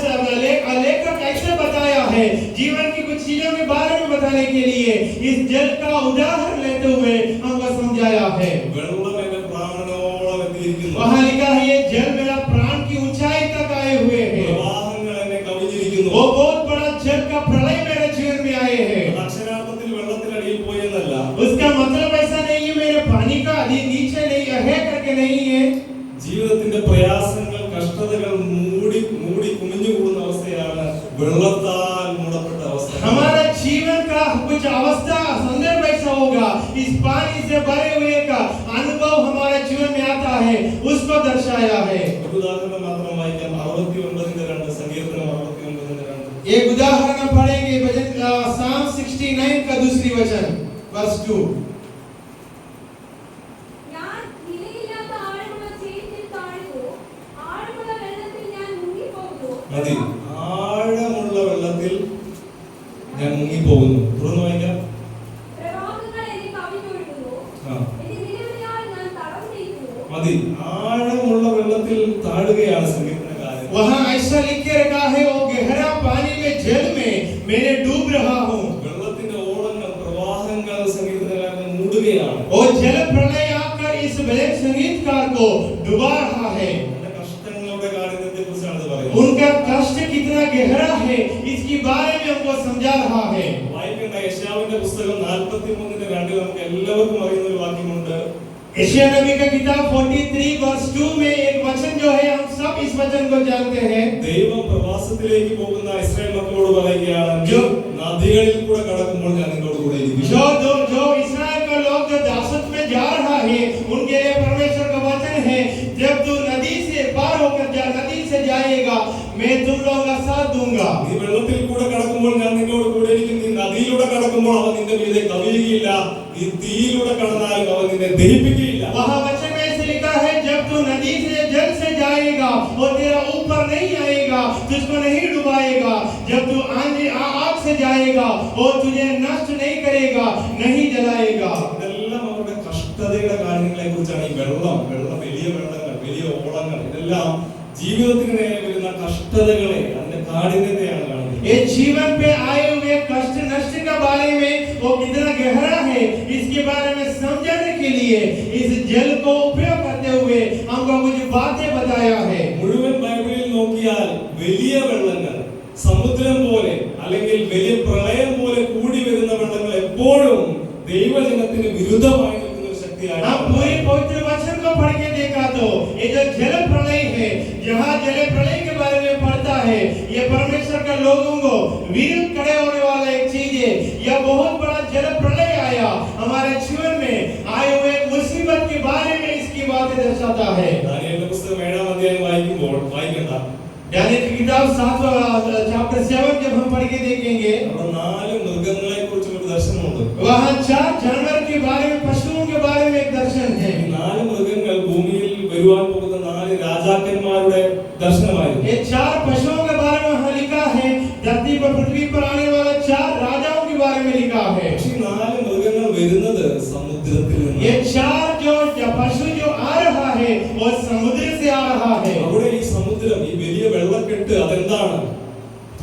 लेखक ऐसे बताया है, जीवन की कुछ चीजों के बारे में बताने के लिए इस जल का उदाहरण लेते हुए हमको समझाया है। വെള്ളം എന്റെ പ്രാണനോളം എത്തിയിരിക്കുന്നു. वहाँ लिखा है ये जल मेरा प्राण की ऊंचाई तक आए हुए हैं। പ്രവാഹങ്ങൾ എന്നെ കവിഞ്ഞിരിക്കുന്നു. वो बहुत बड़ा जल का प्रलय मेरे जीवन में आए हैं। അക്ഷരാർത്ഥത്തിൽ വെള്ളത്തിനടിയിൽ പോയെന്നല്ല, उसका मतलब ऐसा नहीं है मेरे पानी का नीचे नहीं है करके नहीं है। ജീവിതത്തിന്റെ പ്രയാസങ്ങൾ, കഷ്ടതകൾ മൂടി കുമിഞ്ഞുകൂടുന്ന അവസ്ഥയാണ് വെള്ളത്താൽ മൂടപ്പെട്ട അവസ്ഥ. हमारा जीवन का कुछ अवस्था संदर्भ ऐसा होगा, इस पानी से भरे हुए का अनुभव हमारे जीवन में आता है, उसको दर्शाया है। ഒരു ഉദാഹരണം മാത്രം വായിക്കാം. 69:2 സങ്കീർത്തനം 69:2. एक उदाहरण हम पढ़ेंगे भजन साम 69 का दूसरी वचन वर्स 2। ഞാൻ നിലയില്ലാത്ത ആഴമുള്ള ചേറ്റിൽ താഴുന്നു, ആഴമുള്ള വെള്ളത്തിൽ ഞാൻ മുങ്ങിപ്പോകുന്നു. മതി. ആഴമുള്ള വെള്ളത്തിൽ ഞാൻ മുങ്ങിപ്പോകുന്നു. തുടർന്ന് വായിക്കാം. പ്രവാഹങ്ങൾ എന്നെ കവിഞ്ഞൊഴുകുന്നു, ആ, എന്റെ നിലവിളിയാൽ ഞാൻ തളർന്നിരിക്കുന്നു. മതി. ആഴമുള്ള വെള്ളത്തിൽ താഴുകയാണ് സങ്കീർത്തനകാരൻ. वहाँ ऐसा लिख के रखा है, वो गहरा पानी में जल में मैंने डूब रहा हूँ। വെള്ളത്തിന്റെ ഓളങ്ങൾ, പ്രവാഹങ്ങൾ സങ്കീർത്തനകാരനെ മൂടുകയാണ്. वो जल प्रलय आकर इस भजन संगीतकार को डुबा रहा है। തന്റെ കഷ്ടങ്ങളുടെ കാഠിന്യത്തെ കുറിച്ചാണ് ഇത് പറയുന്നത്. उनका कष्ट कितना गहरा है इसके बारे में हमको समझा रहा है। വായിക്കേണ്ട യശയാവിന്റെ പുസ്തകം 43:2 നമുക്ക് എല്ലാവർക്കും അറിയുന്ന ഒരു വാക്യമുണ്ട്. यशायाह नबी का किताब 43 वर्स 2 में एक वचन जो है, हम सब इस वचन को जानते हैं। ദൈവം പ്രവാസത്തിലേക്ക് പോകുന്ന ഇസ്രായേൽ മക്കളോട് പറയുകയാണ്, നദികളിൽ കൂടെ കടക്കുമ്പോൾ ഞാൻ നിങ്ങളോട് കൂടെ ഇരിക്കും. जो इस्राएल का लोग जो दासत्व में जा रहा है, उनके लिए परमेश्वर का वचन है, जब तू नदी से पार होकर नदी से जाएगा, मैं तुम लोगों का साथ दूंगा। നീ വെള്ളത്തിൽ കൂടെ കടക്കുമ്പോൾ ഞാൻ നിങ്ങളോട് കൂടെ ഇരിക്കും. നീ നദിയിലൂടെ കടക്കുമ്പോൾ അവൻ നിന്റെ മീതെ കവിയുകയില്ല. നീ തീയിലൂടെ കടന്നാലും അവൻ നിന്നെ ദഹിപ്പിക്കുകയില്ല. वहाँ वचन में ऐसे लिखा है, जब तू नदी से जल से जाएगा वो तेरा ऊपर नहीं आएगा, तुझको नहीं डुबाएगा। जब तू आग से जाएगा, वो तुझे नष्ट नहीं करेगा, नहीं जलाएगा। ഇതെല്ലാം അവരുടെ കഷ്ടതയുടെ കാര്യങ്ങളെ കുറിച്ചാണ്. ഈ വെള്ളം വലിയ വെള്ളങ്ങൾ, വലിയ ഓളങ്ങൾ, ഇതെല്ലാം ജീവിതത്തിന് നേരെ വരുന്ന കഷ്ടതകളെ, അതിന്റെ കാഠിന്യത്തെയാണ് കാണുന്നത്. ये जीवन पे आए हुए कष्ट नष्ट के बारे में वो कितना गहरा है, इसके बारे में समझने के लिए इस जल को उपयोग करते हुए हमको कुछ बातें बताया है। മുഴുവൻ ബൈബിളിൽ നോക്കിയാൽ വലിയ വെള്ളങ്ങൾ, സമുദ്രം പോലെ അല്ലെങ്കിൽ വലിയ പ്രളയം പോലെ കൂടി വരുന്ന വെള്ളങ്ങൾ എപ്പോഴും ദൈവജനത്തിന് വിരുദ്ധമായി നിൽക്കുന്ന ഒരു ശക്തിയാണ്. हम पूरे पवित्र वचन को पढ़ के देखा तो ये जो जल प्रलय है, जहाँ जल प्रलय के बारे में पढ़ता है, ये परमेश्वर के लोगों को विरुद्ध खड़े होने वाला एक चीज है। यह बहुत बड़ा जल प्रलय आया हमारे जीवन में, आए हुए मुसीबत के बारे में इसकी बातें दर्शाता है। ദാനിയേലിന്റെ പുസ്തകം 7-ാം അധ്യായം വായിക്കേണ്ട दानियेल की किताब 7 चैप्टर 7 जब हम पढ़ के देखेंगे, അവിടെ 4 മൃഗങ്ങളെ കുറിച്ചുള്ള ഒരു ദർശനമുണ്ട്. वहाँ 4 जानवर के बारे में, पशुओं के बारे में एक दर्शन है। ഈ 4 മൃഗങ്ങൾ ഭൂമിയിൽ വരുവാൻ പോകുന്ന 4 രാജാക്കന്മാരുടെ ദർശനമായിരുന്നു. ये 4 पशुओं के बारे में वहाँ लिखा है, धरती पर पृथ्वी पर आने वाले 4 राजाओं के बारे में लिखा है। പക്ഷേ 4 മൃഗങ്ങൾ വരുന്നത് സമുദ്രത്തിൽ നിന്ന്. ये 4 जो पशु जो आ रहा है वो समुद्र से आ रहा है। അവിടെ ഈ സമുദ്രം, ഈ വലിയ വെള്ളക്കെട്ട് അതെന്താണ്?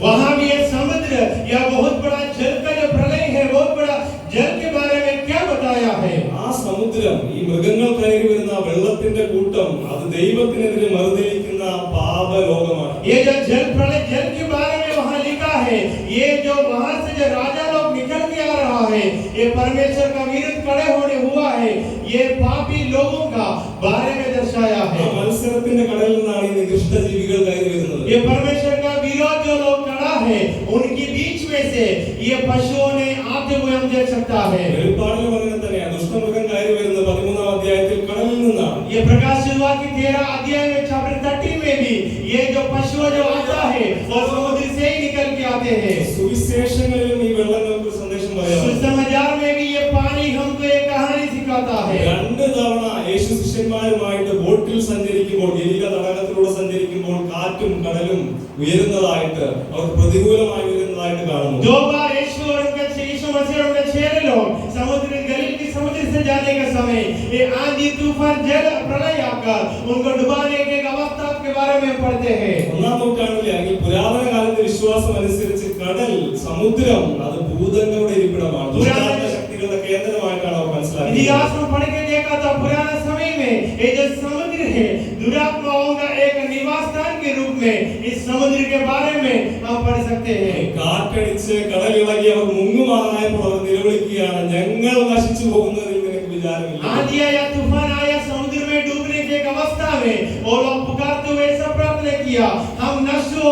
वहाँ भी ये समुद्र या बहुत बड़ा जल का जो प्रलय है, बहुत बड़ा जल के बारे में क्या बताया है? ആ സമുദ്രം, ഈ മൃഗങ്ങൾ കയറി വരുന്ന വെള്ളത്തിന്റെ കൂട്ടം, അത് ദൈവത്തിനെതിരെ മറുതലിക്കുന്ന പാപലോകമാണ്. ये जो जल प्रलय, जल के बारे में वहाँ लिखा है, ये जो वहाँ से जो राजा लोग निकल के आ रहा है, ये परमेश्वर का विरुद्ध खड़े होने हुआ है, ये पापी लोगों का बारे में दर्शाया ആ है। മത്സരത്തിന്റെ കടലിൽ നിന്നാണ് ഈ നികൃഷ്ട ജീവികൾ കയറി വരുന്നത്. ये परमेश्वर का विरोध जो लोग खड़ा है, उनके बीच में से ये पशुओं ने आते हुए हम देख सकता है। വെളിപ്പാടിലും അങ്ങനെ തന്നെയാണ്. ദുഷ്ടമൃഗം കയറി വരുന്നത് 13-ാം അധ്യായത്തിൽ കടലിൽ നിന്നാണ്. ये प्रकाश शुरुआत की 13 अध्याय में चैप्टर 13 में भी ये जो पशु जो आता है वो समुद्र से ही निकल के आते हैं। സുവിശേഷങ്ങളിലും ഈ വെള്ളങ്ങൾക്ക് ഒരു സന്ദേശം പറയാം. सुसमाचार में भी ये पानी हमको एक कहानी सिखाता है। 2 തവണ യേശു ശിഷ്യന്മാരുമായിട്ട് ബോട്ടിൽ സഞ്ചരിക്കുമ്പോൾ, ഗലീല തടാകത്തിലൂടെ സഞ്ചരിക്കുമ്പോൾ കാറ്റും കടലും ഉയരുന്നതായിട്ട്, അവർക്ക് പ്രതികൂലമായി ഉയരുന്നതായിട്ട് കാണുന്നു. 2 बार यीशु मसीह और उनके चेले लोग समुद्र, गलील के समुद्र से जाने का समय ये आंधी तूफान जल प्रलय आकर उनको डुबाने के एक अवस्था के बारे में पढ़ते हैं। 1-ാം നൂറ്റാണ്ടിലെ അല്ലെങ്കിൽ പുരാതന കാലത്തെ വിശ്വാസം അനുസരിച്ച് കടൽ, സമുദ്രം അത് ഭൂതങ്ങളുടെ ഇരിപ്പിടമാണ്, ദുഷ്ടാത്മ ശക്തികളുടെ കേന്ദ്രമായിട്ടാണ് അവർ മനസ്സിലാക്കുന്നത്. इतिहास में पढ़ के देखा था पुराने समय में ये जो समुद्र है दुरात्माओं का एक निवास स्थान के रूप में इस समुद्र के बारे में हम पढ़ सकते हैं। കാറ്റടിച്ച് കടലിളകി അവർ മുങ്ങുമാറായപ്പോൾ അവർ നിലവിളിക്കുകയാണ്, ഞങ്ങൾ നശിച്ചു പോകുന്നതിൽ നിനക്ക് വിചാരമില്ല. आंधी या तूफान आया, समुद्र में डूबने की एक अवस्था में वो लोग पुकारते हुए ऐसा प्रार्थना किया, हम नष्ट हो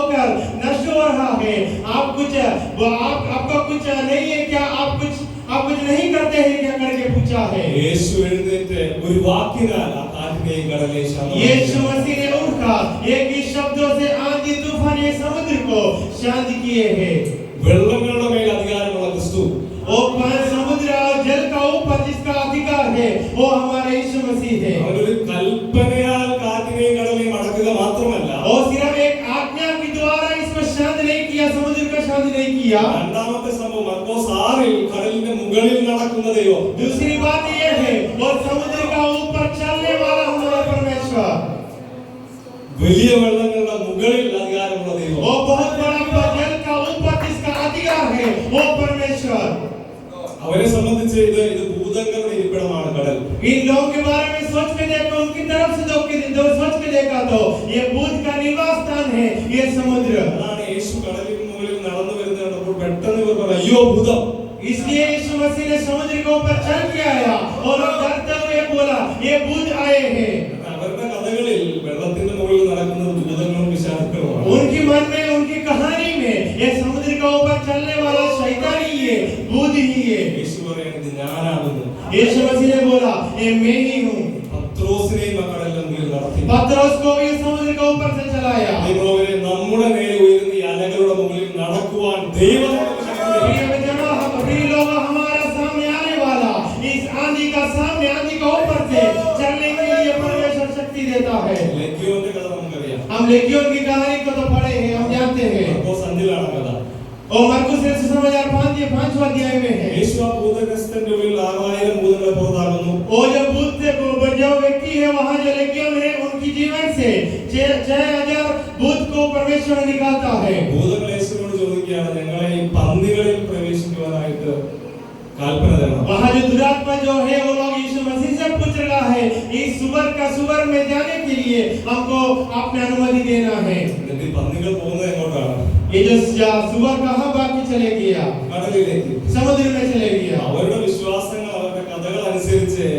रहा है, आपका कुछ नहीं है क्या? आप कुछ नहीं करते हैं क्या करके पूछा है। യേശു എഴുന്നേറ്റ് ഒരു വാക്കിനാൽ ആ കാറ്റിനെയും കടലിനെയും ശാന്തമാക്കി. यीशु मसीह ने उठकर एक ही शब्दों से आंधी तूफान ये समुद्र को शांत किए हैं। വെള്ളങ്ങളുടെ മേൽ അധികാരമുള്ള ക്രിസ്തു, वो समुद्र और जल का ऊपर जिसका अधिकार है वो हमारा यीशु मसीह है। അവരൊരു കൽപ്പനയാൽ കാറ്റിനെയും കടലിനെയും അടക്കുക മാത്രമല്ല, वो सिर्फ एक आज्ञा के द्वारा इसको शांत नहीं किया, समुद्र को शांत नहीं किया। രണ്ടാമത്തെ സംഭവം മർക്കോസ് 6-ൽ കടലിന്റെ മുകളിൽ നടക്കുന്ന ദൈവം. दूसरी बात ये है वो समुद्र का ऊपर चलने वाला हमारा परमेश्वर, വലിയ വെള്ളങ്ങളുടെ മുകളിൽ അധികാരമുള്ള ദൈവം. वो बहुत बड़ा जल का ऊपर जिसका अधिकार है वो परमेश्वर। അവരെ സംബന്ധിച്ച് ഇത് ഭൂതങ്ങളുടെ ഇരിപ്പിടമാണ് കടൽ. इन लोगों के बारे में सोच के देखो, उनकी तरफ से सोच के देखा तो ये भूत का निवास स्थान है ये समुद्र। അതാണ് യേശു കടലിന് മുകളിൽ നടന്നു വരുന്നത് കണ്ടപ്പോൾ പെട്ടെന്ന് ഇവർ പറഞ്ഞു, അയ്യോ ഭൂതം. इसलिए यीशु मसीह ने समुद्र के ऊपर चल के आया और डरते हुए बोला ये भूत आए हैं। അവരുടെ കഥകളിൽ വെള്ളത്തിന്റെ മുകളിൽ നടക്കുന്നത് ഭൂതങ്ങളും പിശാചുക്കളുമാണ്. उनकी मन में, उनकी कहानी में ये समुद्र के ऊपर चलने वाला शैतान ही है, भूत ही है। യേശു പറയുന്നത് ഞാനാകുന്നു. यीशु मसीह ने बोला ये मैं ही हूँ। പത്രോസിനെയും ആ കടലിന്റെ മുകളിൽ നടത്തി. पतरस को भी समुद्र के ऊपर से चलाया। ദൈവമേ, നമ്മുടെ നേരെ ഉയരുന്ന ഈ അലകളുടെ മുകളിൽ നടക്കുവാൻ ദൈവം നമുക്ക് ശക്തി തരും. प्रिय लोग, हमारा सामने आने वाला इस आंधी का ऊपर से चलने के लिए परमेश्वर शक्ति देता है। ലെഗ്യോന്റെ കഥ നമുക്കറിയാം. हम लेगियोन की कहानी को तो पढ़े हैं, हम जानते हैं। മർക്കോസ് 5-ലാണ് കഥ. और मरकुस रचित समाचार 5वां अध्याय में है। യേശു ആ ഭൂതഗ്രസ്തന്റെ ഉള്ളിൽ 6000 ഭൂതങ്ങളെ പുറത്താകുന്നു. वो जो भूत थे, जो व्यक्ति है वहाँ जो लेगियोन है, उनकी जीवन से 6000 भूत को परमेश्वर निकालता है। ഭൂതങ്ങൾ യേശുവിനോട് ചോദിക്കുകയാണ്, ഞങ്ങളെ ഈ പന്നികളിൽ പ്രവേശിക്കുവാനായിട്ട് कल्पना देना। वहाँ जो दुरात्मा जो है वो लोग यीशु मसीह से पूछ रहा है, इस सुवर में जाने के लिए हमको अपनी अनुमति देना है। यदि പന്നികൾ പോകുന്നത് എങ്ങോട്ടാണ്? ये जो सुवर कहाँ बाकी चले गया? കടലിലേക്ക്, समुद्र में चले गया। അവരുടെ വിശ്വാസങ്ങൾ, അവരുടെ കഥകൾ അനുസരിച്ച്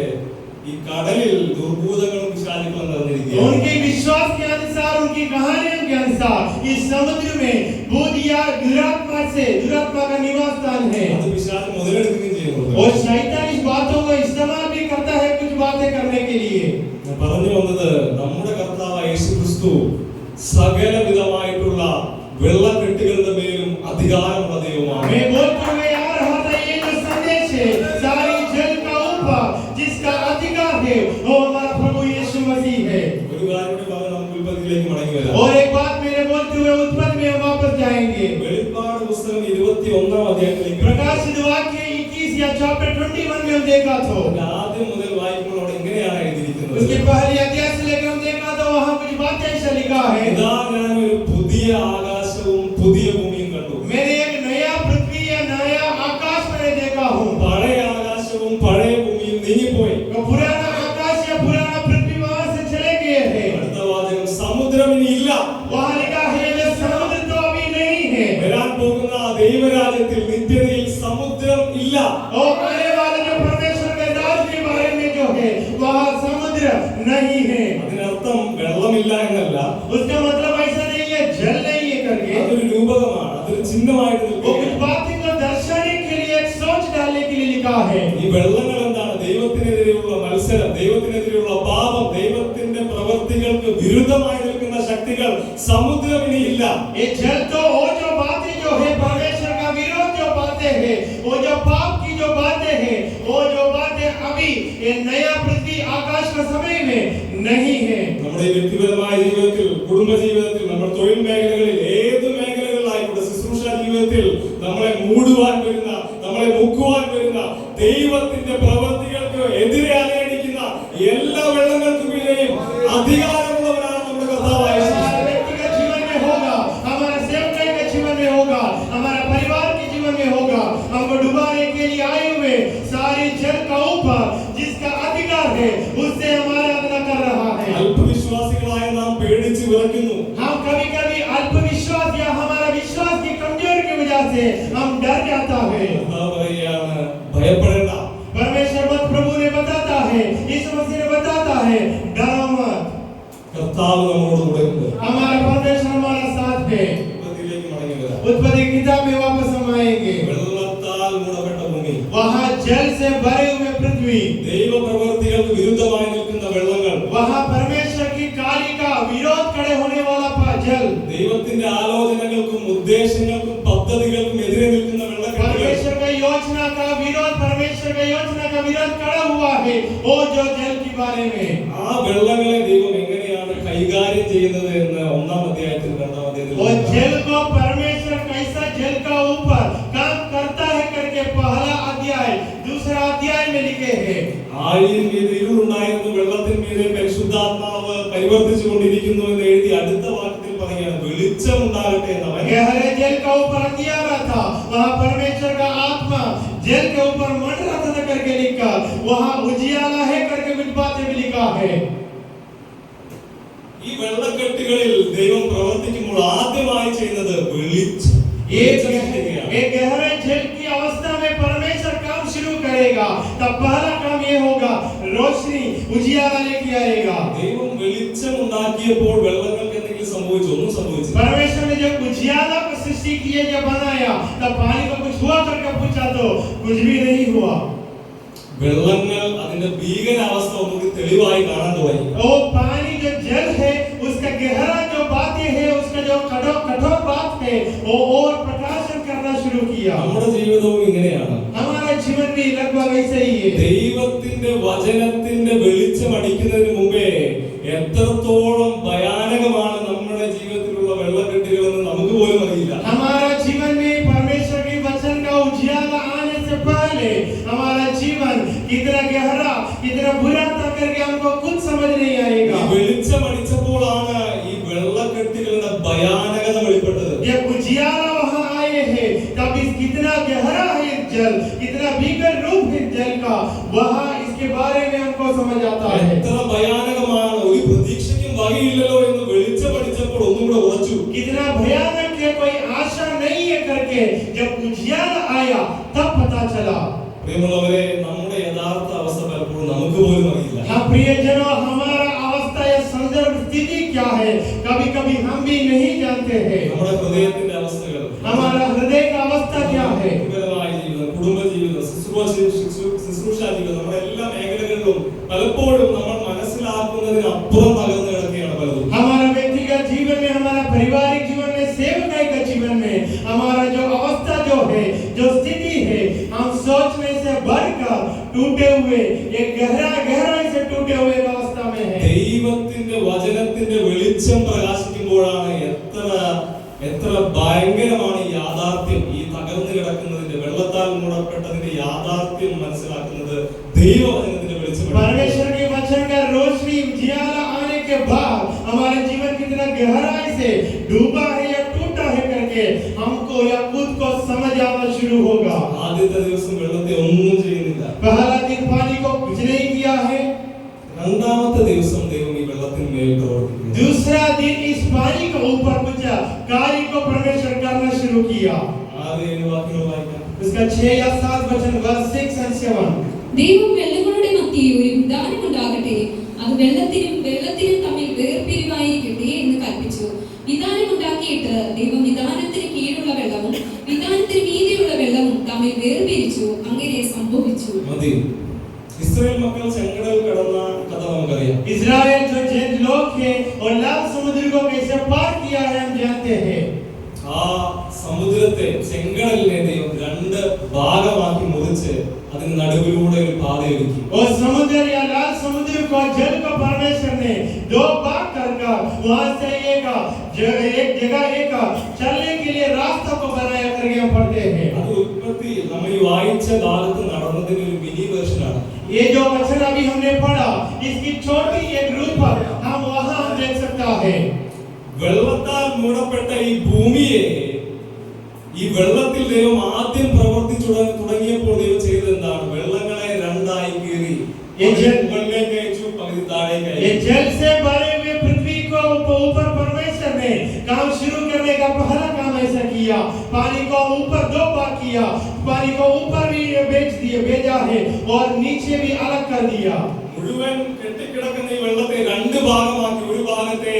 ഈ കടലിൽ ദുർഭൂതങ്ങളും പിശാചുക്കളും നിറഞ്ഞിരിക്കുകയാണ്. उनके विश्वास के अनुसार, उनकी कहानियों के अनुसार इस समुद्र में भूत या दुरात्मा का निवास स्थान है। അത് പിശാച് മുതലെടുക്കുകയും ചെയ്യുന്നു. और शैतान इस बातों को इस्तेमाल भी करता है कुछ बातें करने के लिए। ഞാൻ പറഞ്ഞു വന്നത്, നമ്മുടെ കർത്താവായ യേശുക്രിസ്തു സകലവിധമായിട്ടുള്ള വെള്ളക്കെട്ടുകളുടെ മേലും അധികാരമുള്ള ദൈവമാണ്. मैं बोलते हुए आ रहा था, ये जो संदेश है सारी जल का ऊपर जिसका अधिकार है वो हमारा प्रभु यीशु मसीह है। ഒരു കാര്യം കൂടി പറഞ്ഞ് നമുക്ക് ഉൽപ്പത്തിയിലേക്ക് മടങ്ങി വരാം. और एक बात मेरे बोलते हुए उत्पत्ति में वापस जाएंगे। വെളിപ്പാട് പുസ്തകം 21-ാം അധ്യായത്തിലേക്ക് प्रकाशित वाक्य 21 या चैप्टर 21 में हम देखा तो ആദ്യം മുതൽ വായിക്കുമ്പോൾ അവിടെ ഇങ്ങനെയാണ് എഴുതിയിരിക്കുന്നത്. उसके पहले अध्याय से लेकर हम देखा तो वहाँ कुछ बातें ऐसा लिखा है। ഇതാ ഞാൻ ഒരു പുതിയ ആകാശവും പുതിയ ഭൂമിയും കണ്ടു. मैंने एक नया पृथ्वी या नया आकाश मैंने देखा हूँ। പഴയ ആകാശവും പഴയ ഭൂമിയും നീങ്ങിപ്പോയി. तो पुराना आकाश या पुराना पृथ्वी वहाँ से चले गए हैं। അടുത്ത വാചകം, സമുദ്രം ഇനി ഇല്ല. वहाँ लिखा है ये समुद्र तो अभी नहीं है। വരാൻ പോകുന്ന ദൈവരാജ്യത്തിൽ നിത്യതയിൽ സമുദ്രം ഇല്ല. और आने वाले जो परमेश्वर के राज के बारे में जो है वहाँ समुद्र नहीं है। അതിനർത്ഥം വെള്ളമില്ല എന്നല്ല, उसका मतलब ऐसा नहीं है जल नहीं है करके। അതൊരു രൂപകമാണ്, അതൊരു ചിഹ്നമായിട്ട് वो कुछ നിൽക്കുകയാണ്. बातें को दर्शाने के लिए, एक सोच डालने के लिए लिखा है। ഈ വെള്ളങ്ങൾ എന്താണ്? ദൈവത്തിനെതിരെയുള്ള മത്സരം, ദൈവത്തിനെതിരെയുള്ള പാപം, ദൈവത്തിന്റെ പ്രവർത്തികൾക്ക് വിരുദ്ധമായി നിൽക്കുന്ന ശക്തികൾ. സമുദ്രം ഇനിയില്ല. ये जल तो वो जो बातें जो है परमेश्वर का विरोध जो बातें हैं, वो जो पाप की जो बातें हैं, वो जो बातें अभी ये नया पृथ्वी आकाश का समय में नहीं है। നമ്മുടെ ഈ വ്യക്തിപരമായ ജീവിതത്തിൽ, കുടുംബ ജീവിതത്തിൽ, നമ്മുടെ തൊഴിൽ മേഖലകളിൽ, ഏത് മേഖലകളിലായിക്കോട്ടെ, ശുശ്രൂഷ ജീവിതത്തിൽ നമ്മളെ മൂടുവാൻ വരുന്ന, നമ്മളെ മുക്കുവാൻ വരുന്ന ദൈവത്തിന്റെ പ്രവർത്തികൾക്ക് എതിരെ അലയടിക്കുന്ന എല്ലാ വെള്ളങ്ങൾക്കും പിന്നെയും അധികാരമുള്ളവരാണ് നമ്മുടെ കർത്താവായ യേശു. हमारे व्यक्तिगत जीवन में होगा, हमारे सेवकाई के जीवन में होगा, हमारे परिवार के जीवन में होगा, हमको डुबाने के लिए आए हुए सारी जल का ऊपर जिसका अधिकार है उससे हमारा अगला कर रहा है। അല്പവിശ്വാസികളായ നാം പേടിച്ച് വിറയ്ക്കുന്നു. हम कभी-कभी अल्पविश्वास या हमारा विश्वास की कमजोरी की वजह से हम डर जाता है। കർത്താവ് പറയുകയാണ്, ഭയപ്പെടേണ്ട. परमेश्वर मत प्रभु ने बताता है, यीशु मसीह ने बताता है, डरो मत, കർത്താവ് നമ്മോട് കൂടെ ഉണ്ട്. हमारा परमेश्वर हमारा साथ है। ഉൽപ്പത്തിയിലേക്ക് മടങ്ങി വരാം. उत्पत्ति की किताब में वापस हम आएंगे। വെള്ളത്താൽ മൂടപ്പെട്ട ഭൂമി, वहाँ जल से भरे हुए पृथ्वी, ദൈവപ്രവർത്തികൾക്ക് വിരുദ്ധമായി നിൽക്കുന്ന വെള്ളങ്ങൾ, वहाँ परमेश्वर की कार्य का विरोध खड़े होने वाला जल, ദൈവത്തിന്റെ ആലോചനകൾക്കും ഉദ്ദേശങ്ങൾക്കും പദ്ധതികൾക്കും എതിരെ നിൽക്കുന്ന വെള്ളക്കെട്ടുകൾ. परमेश्वर का योजना का विरोध, परमेश्वर का योजना का विरोध खड़ा हुआ है वो जो जल के बारे में। ആ വെള്ളങ്ങളെ ദൈവം എങ്ങനെയാണ് കൈകാര്യം ചെയ്യുന്നത് എന്ന് 1-ാം അധ്യായത്തിൽ 2-ാം അധ്യായത്തിൽ वो जल को परमेश्वर कैसा जल का ऊपर काम करता है करके पहला अध्याय दूसरा अध्याय में लिखे हैं। ആഴിയിൽ മീതെ ഇരുളുണ്ടായിരുന്നു, വെള്ളത്തിന്മീതെ പരിശുദ്ധാത്മാവ് പരിവർത്തിച്ചുകൊണ്ടിരിക്കുന്നു എന്ന് എഴുതി അടുത്ത വാക്യത്തിൽ പറയുകയാണ്, വെളിച്ചം ഉണ്ടാകട്ടെ എന്നവൻ. गहरे जल का ऊपर अंधियारा था, वहाँ परमेश्वर का आत्मा जल के ऊपर मंडरा था करके लिखा, वहाँ उजियाला है करके कुछ बातें भी लिखा है। ഈ വെള്ളക്കെട്ടുകളിൽ ദൈവം പ്രവർത്തിക്കുമ്പോൾ ആദ്യമായി ചെയ്യുന്നത് വെളിച്ചം. एक गहरे जल की अवस्था में परमेश्वर काम शुरू करेगा, तब पहला काम ये होगा, रोशनी उजियाला लेके आएगा। ദൈവം വെളിച്ചം ഉണ്ടാക്കിയപ്പോൾ വെള്ളങ്ങൾക്ക് എന്തെങ്കിലും സംഭവിച്ചു? ഒന്നും സംഭവിച്ചില്ല. परमेश्वर ने जब उजियाला को सृष्टि किए, जब बनाया, तब पानी को कुछ हुआ करके पूछा तो कुछ भी नहीं हुआ। വെള്ളങ്ങൾ അതിന്റെ ഭീകരാവസ്ഥ ഒന്നുകൂടി തെളിവായി കാണാൻ തുടങ്ങി. वो पानी जो जल है उसका गहरा जो बातें है, उसका जो कठोर बात है वो और प्रकाशन करना शुरू किया। നമ്മുടെ ജീവിതവും ഇങ്ങനെയാണ്. हमारा जीवन भी लगभग ऐसे ही है। ദൈവത്തിന്റെ വചനത്തിന്റെ വെളിച്ചം അടിക്കുന്നതിന് മുമ്പേ എത്രത്തോളം ഭയാനകമാണ് നമ്മുടെ ജീവിതത്തിലുള്ള വെള്ളക്കെട്ടുകളെന്ന് നമുക്ക് പോലും അറിയില്ല. हमारा जीवन में ले हमारा जीवन कितना गहरा कितना बुरा था करके हमको खुद समझ नहीं आएगा। വെളിച്ചമടിച്ചപ്പോഴാണ് ഈ വെള്ളക്കെട്ടുകളുടെ ഭയാനകത വെളിപ്പെട്ടത്. जब उजियारा वहां आए हैं तब इस कितना गहरा है जल कितना भीकर रूप है जल का वहां इसके बारे में हमको समझ आता है। എത്ര ഭയാനകമാണ്, ഒരു പ്രതീക്ഷയ്ക്കും വകയില്ലല്ലോ എന്ന് വെളിച്ചമടിച്ചപ്പോൾ ഒന്നും കൂടെ ഉറച്ചു. कितना भयानक है कोई आशा नहीं है करके जब उजियारा आया तब पता चला। പ്രിയമുള്ളവരെ, നമ്മുടെ യഥാർത്ഥ അവസ്ഥ പലപ്പോഴും നമുക്ക് പോലും അറിയില്ല. हाँ प्रियजनों, हमारा अवस्था या संदर्भ स्थिति क्या है कभी-कभी हम भी नहीं जानते हैं। നമ്മുടെ ഹൃദയത്തിന്റെ അവസ്ഥകൾ, हमारा हृदय का अवस्था क्या है, വ്യക്തിപരമായ ജീവിതം, കുടുംബ ജീവിതം, ശുശ്രൂഷ ജീവിതം, നമ്മുടെ എല്ലാ മേഖലകളിലും പലപ്പോഴും നമ്മൾ മനസ്സിലാക്കുന്നതിനപ്പുറം തകർന്നു കിടക്കുകയാണ് പലതും. हमारा व्यक्तिगत जीवन में हमारा पारिवारिक जीवन में सेवकाई का जीवन में हमारा जो अवस्था जो है जो स्थिति है हम सोचने से बढ़कर टूटे हुए एक गहराई से टूटे हुए अवस्था में है। ദൈവത്തിന്റെ വചനത്തിന്റെ വെളിച്ചം പ്രകാശിക്കുമ്പോഴാണ് എത്ര ഭയങ്കരമാണ് ഈ യാഥാർത്ഥ്യം, ഈ തകർന്നു കിടക്കുന്നതിന്റെ വെള്ളത്താൽ മൂടപ്പെട്ടതിന്റെ യാഥാർത്ഥ്യം മനസ്സിലാക്കുന്നത് ദൈവവചനത്തിന്റെ വെളിച്ചം. परमेश्वर के वचन का रोशनी उजियारा आने के बाद हमारा जीवन कितना गहराई से डूबा है या टूटा है करके हमको या खुद को समझ आना शुरू होगा। ആദ്യത്തെ ദിവസം വെള്ളത്തെ ഒന്നും ചെയ്യുന്നില്ല. पहला दिन पानी को कुछ नहीं किया है। രണ്ടാമത്തെ ദിവസം ദൈവം ഈ വെള്ളത്തിന്മേൽ പ്രവർത്തിക്കുന്നു. दूसरा दिन इस पानी के ऊपर कुछ कार्य को परमेश्वर करना शुरू किया। 6-7 വാക്യങ്ങൾ വായിക്കാം. इसका 6 या 7 वचन verse 6 and 7 ദൈവം വെള്ളങ്ങളുടെ മധ്യേ ഒരു വിധാനമുണ്ടാകട്ടെ, അത് വെള്ളത്തിനും തമ്മിൽ വേർപിരിവായിരിക്കട്ടെ എന്ന് കൽപ്പിച്ചു. വിധാനമുണ്ടാക്കിയിട്ട് ദൈവം വിധാനത്തിന് കീഴുള്ള വെള്ളവും വിധാനത്തിന് മീതെയുള്ള വെള്ളവും തമ്മിൽ വേർപിരിച്ചു. അങ്ങനെ സംഭവിച്ചു. മതി. ഇസ്രായേൽ മക്കൾ ചെങ്കടൽ കടന്ന കഥ നമുക്കറിയാം. इजराइल जो जैन लोग थे और लाल समुद्र को कैसे पार किया है हम जानते हैं। ആ സമുദ്രത്തെ, ചെങ്കടലിനെ ദൈവം 2 ഭാഗമാക്കി മുറിച്ച് അതിന് നടുവിലൂടെ ഒരു പാതയൊരുക്കി. और समुद्र या लाल समुद्र को जल को परमेश्वर ने 2 भाग करके वहां से एक जगह एक चलने के लिए रास्ता को बनाया करके हम पढ़ते हैं। അത് ഉൽപ്പത്തി നമ്മൾ ഈ വായിച്ച ഭാഗത്ത് നടന്നതിന്റെ ഒരു മിനി വേർഷനാണ്. ये जो वचन अभी हमने पढ़ा इसकी छोटी एक रूप हम वहां देख सकता है। വെള്ളത്താൽ മൂടപ്പെട്ട ഈ ഭൂമിയെ, ഈ വെള്ളത്തിൽ ദൈവം ആദ്യം പ്രവർത്തിച്ചു തുടങ്ങിയപ്പോൾ ദൈവം ചെയ്തത് എന്താണ്? വെള്ളങ്ങളെ 2ആയി കീറി മുകളിലേക്ക് അയച്ചു, പകുതി താഴേക്ക് ये അയച്ചു. जल से भरे हुए पृथ्वी को ऊपर परमेश्वर ने काम शुरू करने का पहला काम ऐसा किया। पानी को ऊपर 2 भाग किया, पानी को ऊपर भी भेजा है और नीचे भी अलग कर दिया। മുഴുവൻ കെട്ടിക്കിടക്കുന്ന ഈ വെള്ളത്തെ 2 ഭാഗമാക്കി, ഒരു ഭാഗത്തെ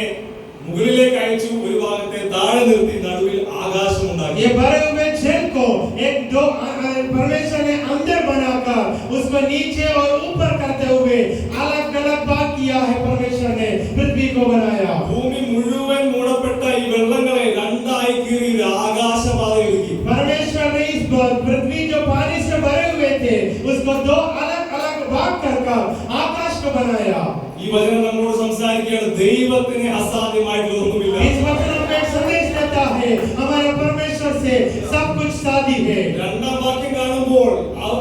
മുകളിലേക്ക് അയച്ചു, ഒരു ഭാഗത്തെ താഴെ നിർത്തി, നടുവിൽ ആകാശം ഉണ്ടാക്കി. ये भरे हुए जल को परमेश्वर ने अंदर बनाकर उसको नीचे और ऊपर करते हुए अलग-अलग भाग किया है। परमेश्वर ने पृथ्वी को बनाया। ഭൂമി മുഴുവൻ മൂടപ്പെട്ട ഈ വെള്ളങ്ങളെ 2ആയി കീറി ഒരു ആകാശപാത ഒരുക്കി. परमेश्वर ने इस पृथ्वी जो पानी से भरे हुए थे उसको 2 अलग-अलग भाग करके आकाश को बनाया। ഈ വചനം നമ്മോട് സംസാരിക്കുകയാണ്, ദൈവത്തിന് അസാധ്യമായിട്ടുള്ളതൊന്നുമില്ല. इस वचन में एक संदेश देता है हमारे परमेश्वर से सब कुछ साध्य है। 2ാം വാക്യം കാണുമ്പോൾ,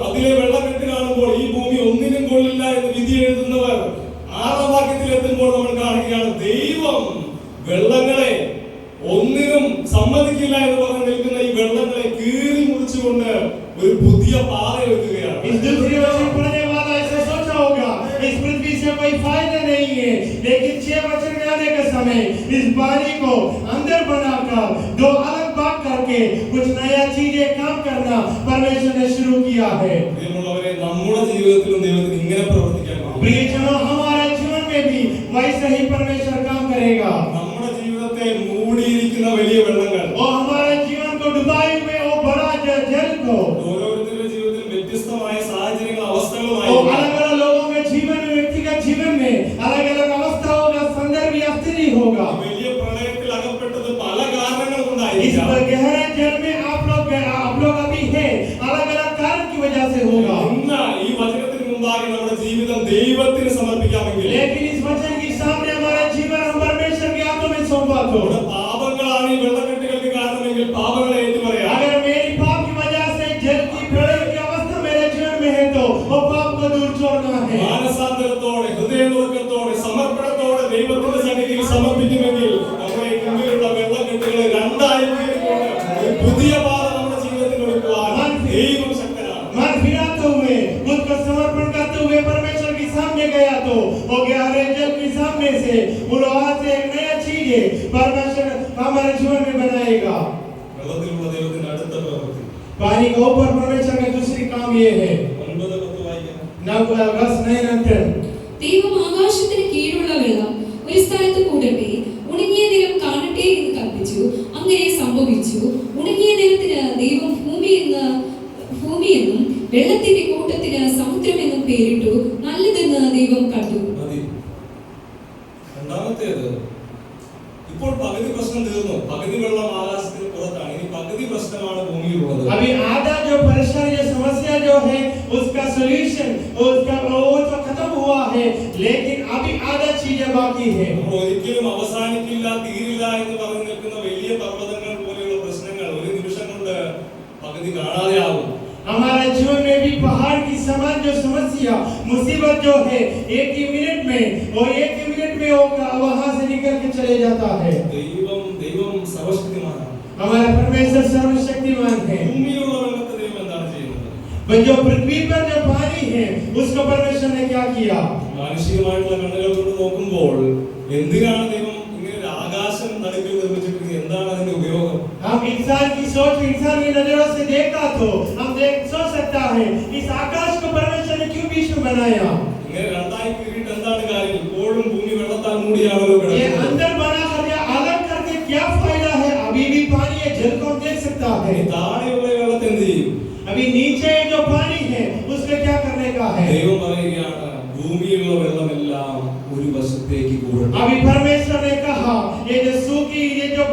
അതിലെ വെള്ളക്കെട്ട് കാണുമ്പോൾ ഈ ഭൂമി ഒന്നിനും കൊള്ളില്ല എന്ന് വിധി എഴുതുന്നവർ 6ാം വാക്യത്തിൽ എത്തുമ്പോൾ നമ്മൾ കാണുകയാണ് ദൈവം വെള്ളങ്ങളെ ഒന്നിനും സമ്മതിക്കില്ല എന്ന് പറഞ്ഞ് നിൽക്കുന്ന ഈ വെള്ളങ്ങളെ കീറി മുറിച്ചുകൊണ്ട് ഒരു പുതിയ പാത ഒരുക്കുകയാണ്. इस दूसरे वचन पढ़ने वाला ऐसा सोचा होगा इस पृथ्वी से कोई फायदा नहीं है, लेकिन 6 वचन में आने के समय इस पानी को अंदर बनाकर 2 अलग भाग करके कुछ नया चीजें काम करना परमेश्वर ने शुरू किया है। പ്രിയമുള്ളവരെ, നമ്മുടെ ജീവിതത്തിലും ദൈവത്തിന് ഇങ്ങനെ പ്രവർത്തിക്കാൻ കഴിയും. प्रियजनों, हमारे जीवन में भी वैसे ही परमेश्वर काम करेगा। നമ്മുടെ ജീവിതത്തെ മൂടിയിരിക്കുന്ന വലിയ വെള്ളങ്ങൾ, और हमारे जीवन को डुबाए हुए वो बड़ा जल को ഓരോരുത്തരുടെ ജീവിതത്തിൽ വ്യത്യസ്തമായ സാഹചര്യങ്ങൾ, वो അവസ്ഥകളുമായി अलग-अलग लोगों के जीवन में, व्यक्तिगत जीवन में अलग-अलग अवस्था होगा, संदर्भ या स्थिति होगा। വലിയ പ്രളയത്തിൽ അകപ്പെട്ടത് പല കാരണങ്ങൾ इस കൊണ്ടായിരിക്കാം. गहरे जल में आप लोग अभी हैं, अलग-अलग कारण की वजह से होगा। ഇന്ന് ഈ വചനത്തിന് മുമ്പാകെ നമ്മുടെ ജീവിതം ദൈവത്തിന് സമർപ്പിക്കാമെങ്കിൽ, लेकिन इस वचन के सामने हमारा जीवन हम परमेश्वर के हाथों में सौंपा दो। നമ്മുടെ പാപങ്ങളാണ് ഈ വെള്ളക്കെട്ടുകൾക്ക് കാരണമെങ്കിൽ പാപങ്ങളെ ഏറ്റുപറയാം. अगर मेरी पाप की वजह से जल की प्रलय की अवस्था मेरे करते हुए, खुद को समर्पण करते हुए परमेश्वर के सामने गया तो वो गहरे जल के सामने से वहाँ से एक नया चीज परमेश्वर हमारे जीवन में बनाएगा। വെള്ളത്തിലുള്ള ദൈവത്തിന്റെ അടുത്ത പ്രവൃത്തി पानी के ऊपर परमेश्वर का दूसरी काम ये है। 9:10 വായിക്കാം. Now verse 9 and 10. ദൈവം ആകാശത്തിന് കീഴുള്ള വെള്ളം ഒരു സ്ഥലത്ത് കൂടട്ടെ, ഉണങ്ങിയ നിലം കാണട്ടെ എന്ന് കൽപ്പിച്ചു. അങ്ങനെ സംഭവിച്ചു. ഉണങ്ങിയ നിലത്തിന് ദൈവം ഭൂമിയെന്നും വെള്ളത്തിന്റെ കൂട്ടത്തിന് സമുദ്രമെന്നും പേരിട്ടു. നല്ലതെന്ന് ദൈവം കണ്ടു. മതി. രണ്ടാമത്തേത്, ഇപ്പോൾ പകുതി പ്രശ്നം തീർന്നു. പകുതി വെള്ളം ആകാശത്തിന് പുറത്താണ്. ഇനി പകുതി പ്രശ്നമാണ് ഭൂമിയിലുള്ളത്. अभी आधा जो परेशानी जो समस्या जो है उसका सॉल्यूशन उसका वो तो खत्म हुआ है, लेकिन अभी आधा चीजें बाकी है। നമ്മൾ ഒരിക്കലും അവസാനിക്കില്ല, തീരില്ല എന്ന് പറഞ്ഞു നിൽക്കുന്ന വലിയ പർവ്വതങ്ങൾ പോലെയുള്ള പ്രശ്നങ്ങൾ ഒരു നിമിഷം കൊണ്ട് പകുതി കാണാതെയാവും. हमारे जीवन में भी पहाड़ की समान जो समस्या मुसीबत जो है एक ही मिनट में वो वहां से निकल के चले जाता है। ദൈവം സർവശക്തിമാനാണ്. हमारा परमेश्वर सर्वशक्तिमान है। ഭൂമിയിലുള്ള വെള്ളത്തെ ദൈവം എന്താണ് ചെയ്യുന്നത്? जो पृथ्वी पर जो पानी है उसको परमेश्वर ने क्या किया? മാനുഷികമായിട്ടുള്ള കണ്ണുകൾ കൊണ്ട് നോക്കുമ്പോൾ എന്തിനാണ് ദൈവം ഇങ്ങനെ ഒരു ആകാശം നടുക്കിൽ നിർമ്മിച്ചിരിക്കുന്നത്? എന്താണ് അതിന്റെ ഉപയോഗം? हम इंसान की सोच इंसान की नजरों से देखा तो हम सोच सकता है इस आकाश को परमेश्वर ने क्यों बीच में बनाया? ഇങ്ങനെ രണ്ടായി കീറിയിട്ട് എന്താണ് കാര്യം? ഇപ്പോഴും ഭൂമി വെള്ളത്താൽ മൂടിയാണല്ലോ ये കിടക്കുന്നത്. अंदर बना कर या अलग करके क्या फायदा है? अभी भी पानी है, जल को हम देख सकता है। താഴെയുള്ള വെള്ളത്തെ എന്ത് ചെയ്യും? अभी नीचे जो पानी है उसमें क्या करने का है? ദൈവം പറയുകയാണ്, ഭൂമിയിലുള്ള വെള്ളമെല്ലാം ഒരു വശത്തേക്ക് കൂടട്ടെ. अभी परमेश्वर ने कहा ये जो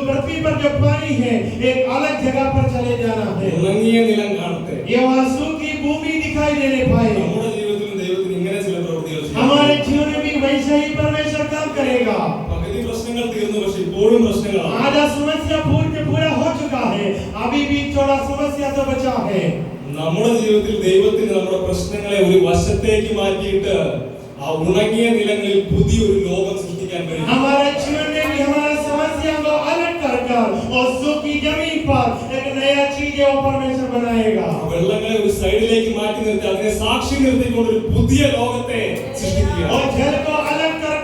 पृथ्वी पर जो पानी है एक अलग जगह पर चले जाना है। ഉണങ്ങിയ നിലം കാണട്ടെ. ये वहाँ सूखी भूमि दिखाई देने पाए। നമ്മുടെ ജീവിതത്തിലും ദൈവത്തിന് ഇങ്ങനെ ചില പ്രവൃത്തികൾ ചെയ്യും. हमारे जीवन में भी वैसे ही परमेश्वर काम करेगा। പകുതി പ്രശ്നങ്ങൾ തീർന്നു, പക്ഷെ ഇപ്പോഴും പ്രശ്നങ്ങളാണ്. आधा समस्या पूरा हो चुका है, अभी भी थोड़ा समस्या तो बचा है। നമ്മുടെ ജീവിതത്തിൽ ദൈവത്തിന് നമ്മുടെ പ്രശ്നങ്ങളെ ഒരു വശത്തേക്ക് മാറ്റിയിട്ട് ആ ഉണങ്ങിയ നിലങ്ങളിൽ പുതിയൊരു ലോകം സൃഷ്ടിക്കാൻ കഴിയും. हमारे जीवन में भी हमारा समस्या को अलग कर और सूखी जमीन पर एक नया चीज वो परमेश्वर बनाएगा। വെള്ളങ്ങളെ ഒരു സൈഡിലേക്ക് മാറ്റി നിർത്തി അതിനെ സാക്ഷി നിർത്തിക്കൊണ്ട് ഒരു പുതിയ ലോകത്തെ സൃഷ്ടിക്കുക. और जल को अलग कर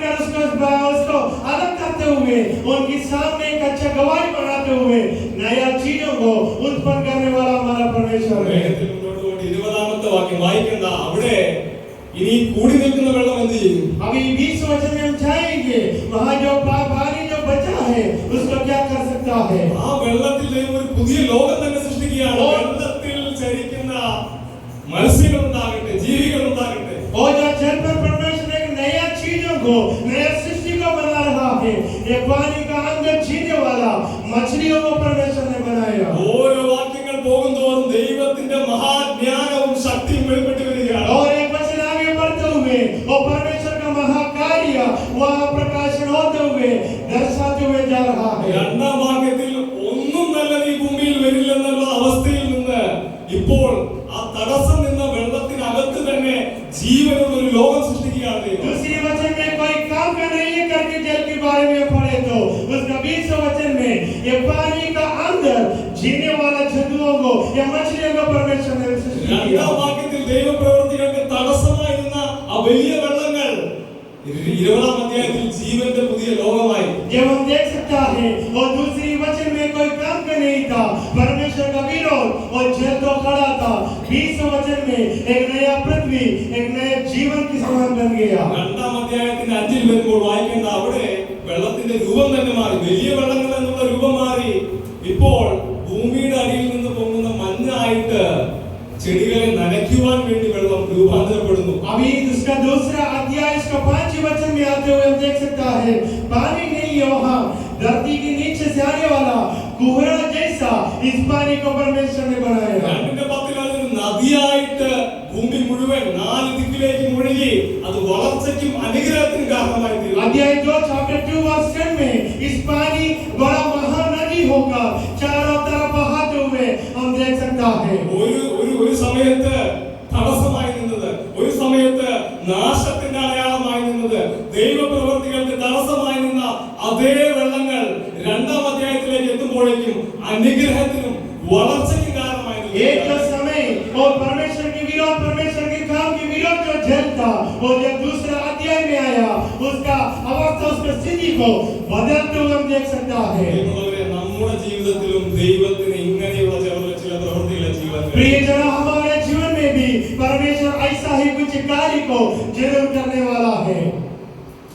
उसको अलग करते हुए उनके सामने एक अच्छा गवाही बनाते हुए नया चीजों को उत्पन्न करने वाला हमारा परमेश्वर है। വേഗത്തിൽ മുന്നോട്ട് പോയി 20ാമത്തെ വാക്യം വായിക്കണ്ട. അവിടെ ഇനി കൂടി നിൽക്കുന്ന വെള്ളം എന്ത് ചെയ്യും? अभी 20 वचन में हम जाएंगे, वहाँ जो पानी जो बचा है उसको क्या कर सकता है? ആ വെള്ളത്തിൽ ദൈവം ഒരു പുതിയ ലോകം തന്നെ സൃഷ്ടിക്കുകയാണ്. വെള്ളത്തിൽ ചരിക്കുന്ന മത്സ്യങ്ങൾ ഉണ്ടാകട്ടെ, ജീവികൾ ഉണ്ടാകട്ടെ. और जो जल पर परमेश्वर एक नया चीजों को नया सृष्टि को बना रहा है। ये पानी का अंदर जीने वाला मछलियों को परमेश्वर ने बनाया। ഓരോ വാക്യങ്ങൾ പോകുന്തോറും ദൈവത്തിന്റെ മഹാജ്ഞാനവും ശക്തിയും വെളിപ്പെട്ട് വരികയാണ്. और एक वचन आगे बढ़ते हुए वो परमेश्वर का महाकार्य वहाँ प्रकाशन होते हुए दर्शाते हुए जा रहा है। രണ്ടാം വാക്യത്തിൽ ഒന്നും നല്ലത് ഈ ഭൂമിയിൽ വരില്ലെന്നുള്ള അവസ്ഥയിൽ നിന്ന് ഇപ്പോൾ ആ തടസ്സം നിന്ന വെള്ളത്തിനകത്ത് തന്നെ ജീവനുള്ള ഒരു ലോകം സൃഷ്ടിക്കുകയാണ് ദൈവം. दूसरी वचन में कोई काम का नहीं करके जल के बारे में पढ़े तो उसका 20 वचन में ये पानी का अंदर जीने वाला जंतुओं को या मछलियों को परमेश्वर ने सृष्टि किया। രണ്ടാം വാക്യത്തിൽ ദൈവപ്രവൃത്തികൾക്ക് തടസ്സമായിരുന്ന ആ വലിയ വെള്ളങ്ങൾ 20ാം അധ്യായത്തിൽ ജീവന്റെ പുതിയ ലോകമായി. जब हम देख सकता है और दूसरी वचन में कोई काम का नहीं था, परमेश्वर का विरोध और जल तो खड़ा था। 20 वचन में एक नया पृथ्वी एक नया जीवन की समान बन गया। രണ്ടാം അധ്യായത്തിന്റെ 5 വരുമ്പോൾ വായിക്കേണ്ട അവിടെ വെള്ളത്തിന്റെ രൂപം തന്നെ മാറി. വലിയ വെള്ളങ്ങൾ എന്നുള്ള രൂപം മാറി. ഇപ്പോൾ ഭൂമിയുടെ അടിയിൽ നിന്ന് പൊങ്ങുന്ന മഞ്ഞായിട്ട് ചെടികളെ നനയ്ക്കുവാൻ വേണ്ടി വെള്ളം രൂപാന്തരപ്പെടുന്നു. अभी इसका दूसरा अध्याय इसका 5 वचन में आते हुए हम देख सकता है पानी नहीं है, वहाँ धरती के नीचे से आने वाला कोहरा जैसा इस पानी को परमेश्वर ने बनाया। 2:10 അതൊരു നദിയായിട്ട് ഭൂമി മുഴുവൻ 4 ദിക്കിലേക്ക് മുഴുകി അത് വളർച്ചയ്ക്കും അനുഗ്രഹത്തിനും കാരണമായി തീർന്നു. अध्याय 2 चैप्टर 2 वर्स 10 में इस पानी बड़ा महानदी होकर चारों तरफ बहाते हुए हम देख सकता है। ഒരു സമയത്ത് തടസ്സമായി നിന്നത്, ഒരു സമയത്ത് നാശത്തിന്റെ അടയാളമായി നിന്നത്, ദൈവപ്രവൃത്തികൾക്ക് തടസ്സമായി നിന്ന അതേ വെള്ളങ്ങൾ 2ാം അധ്യായത്തിലേക്ക് എത്തുമ്പോഴേക്കും അനുഗ്രഹത്തിനും വളർച്ചയ്ക്കും കാരണമായി. एक जो समय और परमेश्वर की था वो जब दूसरा अध्याय में आया उसका अवस्था उसकी स्थिति को बदलते हुए हम देख सकता है। നമ്മുടെ ജീവിതത്തിലും ദൈവത്തിന് ഇങ്ങനെയുള്ള ചില പ്രവൃത്തികളെ ചെയ്യാൻ प्रियजन हमारे जीवन में भी परमेश्वर ऐसा ही कुछ कार्य को जरूर करने वाला है।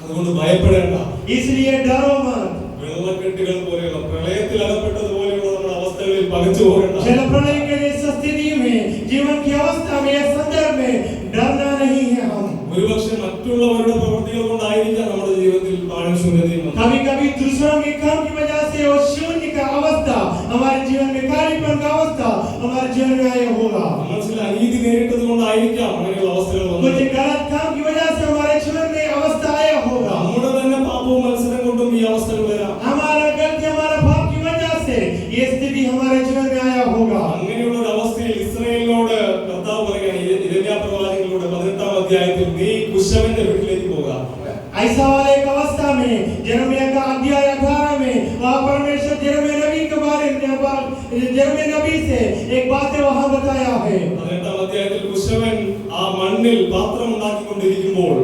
അതുകൊണ്ട് ഭയപ്പെടേണ്ട, इसलिए डरो मत। വെള്ളക്കെട്ടുകൾ പോലെയുള്ള പ്രളയത്തിൽ അകപ്പെട്ടതുപോലെയുള്ള നമ്മുടെ അവസ്ഥകളിൽ പകച്ചു പോകേണ്ട। जल प्रलय के जैसी स्थिति में जीवन की अवस्था में या संदर्भ में डरना नहीं है। हम ഒരുപക്ഷെ മറ്റുള്ളവരുടെ പ്രവൃത്തികൾ കൊണ്ടായിരിക്കാം നമ്മുടെ ജീവിതത്തിൽ പാഴും ശൂന്യതയും വന്നത്। कभी-कभी दूसरों के काम की वजह से वो शून्य का अवस्था हमारे जीवन में कार्यपन का अवस्था हमारे जीवन में आया होगा। നമ്മൾ ചില അനീതി നേരിട്ടത് കൊണ്ടായിരിക്കാം അങ്ങനെയുള്ള അവസ്ഥകൾ വന്നത്। कुछ गलत काम की वजह से हमारे जीवन में अवस्था आया होगा। നമ്മുടെ തന്നെ പാപവും മത്സരം കൊണ്ടും ഈ അവസ്ഥകൾ വരാം। हमारा गलती हमारा पाप की वजह से ये स्थिति हमारे जीवन में आया होगा। അങ്ങനെയുള്ള ഒരു അവസ്ഥയിൽ ഇസ്രായേലിനോട് കർത്താവ് പറയുകയാണ് യിരെമ്യാ പ്രവാചകനിലൂടെ 18-ാം അധ്യായത്തിൽ നീ കുശവന്റെ വീട്ടിലേക്ക് പോകാം। ऐसा वाले एक अवस्था में यिर्मयाह का अध्याय 18 में वहाँ परमेश्वर यिर्मयाह नबी के बारे में यिर्मयाह नबी से एक बात वहाँ बताया है। 18-ാം അധ്യായത്തിൽ കുശവൻ ആ മണ്ണിൽ പാത്രം ഉണ്ടാക്കിക്കൊണ്ടിരിക്കുമ്പോൾ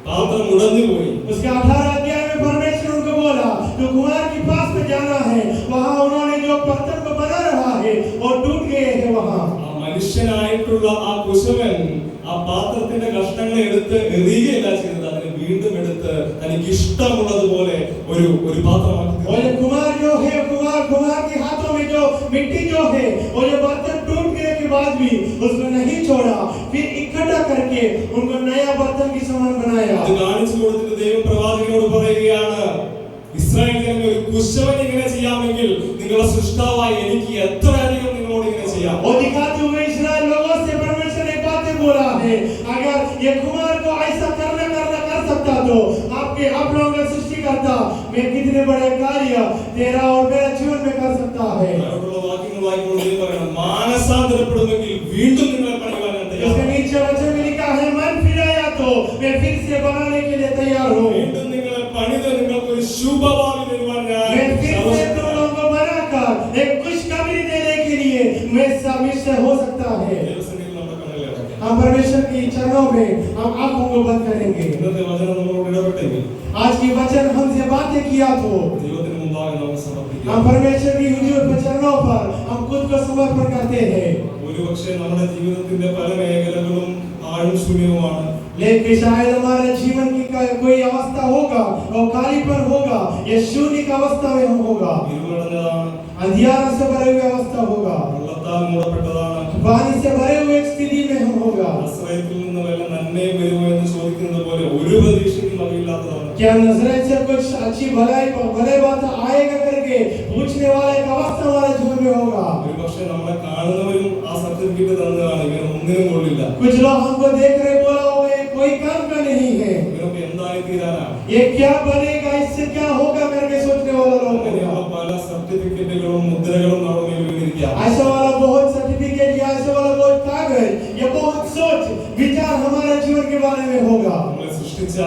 പാത്രം ഉടഞ്ഞുപോയി। उसके 18 अध्याय में परमेश्वर उनको बोला तो कुम्हार के पास में जाना है, वहाँ उन्होंने जो बर्तन को बना रहा है वो टूट गए हैं। वहाँ മനുഷ്യനായിട്ടുള്ള ആ കുശവൻ ആ പാത്രത്തിന്റെ കഷ്ണങ്ങൾ എടുത്ത് എറിയുകയല്ല ചെയ്തത്, അതിനെ വീണ്ടും എടുത്ത് തനിക്ക് ഇഷ്ടമുള്ളതുപോലെ ഒരു പാത്രമാക്കി। और कुम्हार जो है कुम्हार के हाथों में जो मिट्टी जो है वो जो बर्तन टूट गए के बाद भी उसको नहीं छोड़ा, फिर इकट्ठा करके उनको नया बर्तन की समान बनाया। അത് കാണിച്ചു കൊടുത്തിട്ട് ദൈവം പ്രവാചകനോട് പറയുകയാണ്, ഇസ്രായേൽ ജനങ്ങൾ ഒരു കുശവൻ ഇങ്ങനെ ചെയ്യാമെങ്കിൽ നിങ്ങളുടെ സൃഷ്ടാവായ എനിക്ക് എത്രയധികം നിങ്ങളോട് ഇങ്ങനെ ചെയ്യാം। और दिखाते हुए इस्राएल लोगों से परमेश्वर ने बातें बोला है, अगर ये कुम्हार को ऐसा कर सकता तो आपके आप लोगों का सृष्टि करता मैं कितने बड़े कार्य तेरा और मेरा जीवन में कर सकता है। അവരോടുള്ള വാക്യങ്ങൾ വായിക്കുമ്പോൾ ദൈവം പറയണം, മാനസാന്തരപ്പെടുമെങ്കിൽ വീണ്ടും നിങ്ങളെ പണിയുവാൻ ഞാൻ इसके തയ്യാറാണ്। नीचे वचन में लिखा है मन फिराया तो मैं फिर से बनाने के लिए तैयार हूँ। വീണ്ടും നിങ്ങളെ പണിത് നിങ്ങൾക്ക് ഒരു ശുഭഭാവി തരുവാൻ ഞാൻ मैं फिर से तुम लोगों को बनाकर एक खुशखबरी देने के लिए मैं समिश्र हो सकता है। ദൈവസന്നിധിയിൽ നമ്മുടെ കണ്ണുകളെ അടയ്ക്കാം। हम परमेश्वर की चरणों में हम आंखों को बंद करेंगे। ഇന്നത്തെ വചനം നമ്മളോട് ഇടപെട്ടെങ്കിൽ आज की वचन हमसे बातें किया तो ദൈവത്തിന് മുമ്പാകെ നമുക്ക് സമർപ്പിക്കാം। हम परमेश्वर की हुजूर पर चरणों पर हम खुद को समर्पण करते हैं। ഒരുപക്ഷെ നമ്മുടെ ജീവിതത്തിന്റെ പല മേഖലകളും ആഴും ശൂന്യവുമാണ്। लेकिन शायद हमारे जीवन की कोई अवस्था होगा और खालीपन होगा, ये शून्य की अवस्था में हम होगा, ഇരുളടഞ്ഞതാണ്, अंधियारों से भरे हुए अवस्था होगा, വെള്ളത്താൽ മൂടപ്പെട്ടതാണ്। पानी से भरे हुए एक स्थिति में हम होगा। ആശ്രയത്തിൽ നിന്ന് വല്ല നന്മയും വരുമോ എന്ന് ചോദിക്കുന്നത് പോലെ ഒരു പ്രതീക്ഷയ്ക്കും വകയില്ലാത്തതാണ്। क्या नजरें से कुछ अच्छी भले बात आएगा करके पूछने वाला एक अवस्था हमारे जीवन में होगा। ഒരുപക്ഷെ നമ്മളെ കാണുന്നവരും ആ സർട്ടിഫിക്കറ്റ് തന്നതാണ്, ഇങ്ങനെ ഒന്നിനും കൊള്ളില്ല, कुछ लोग हमको देख रहे बोला होगा ये कोई काम का नहीं है, ഇവരൊക്കെ എന്തായി തീരാനാണ്। ये क्या बनेगा, इससे क्या होगा करके सोचने वाला लोग അങ്ങനെയുള്ള होगा। പല സർട്ടിഫിക്കറ്റുകളും മുദ്രകളും നമ്മുടെ മേൽ വീണിരിക്കാം। ऐसा वाला बहुत सर्टिफिकेट या ऐसा वाला बहुत कागज या बहुत सोच विचार हमारे जीवन के बारे में होगा। നമ്മളെ സൃഷ്ടിച്ച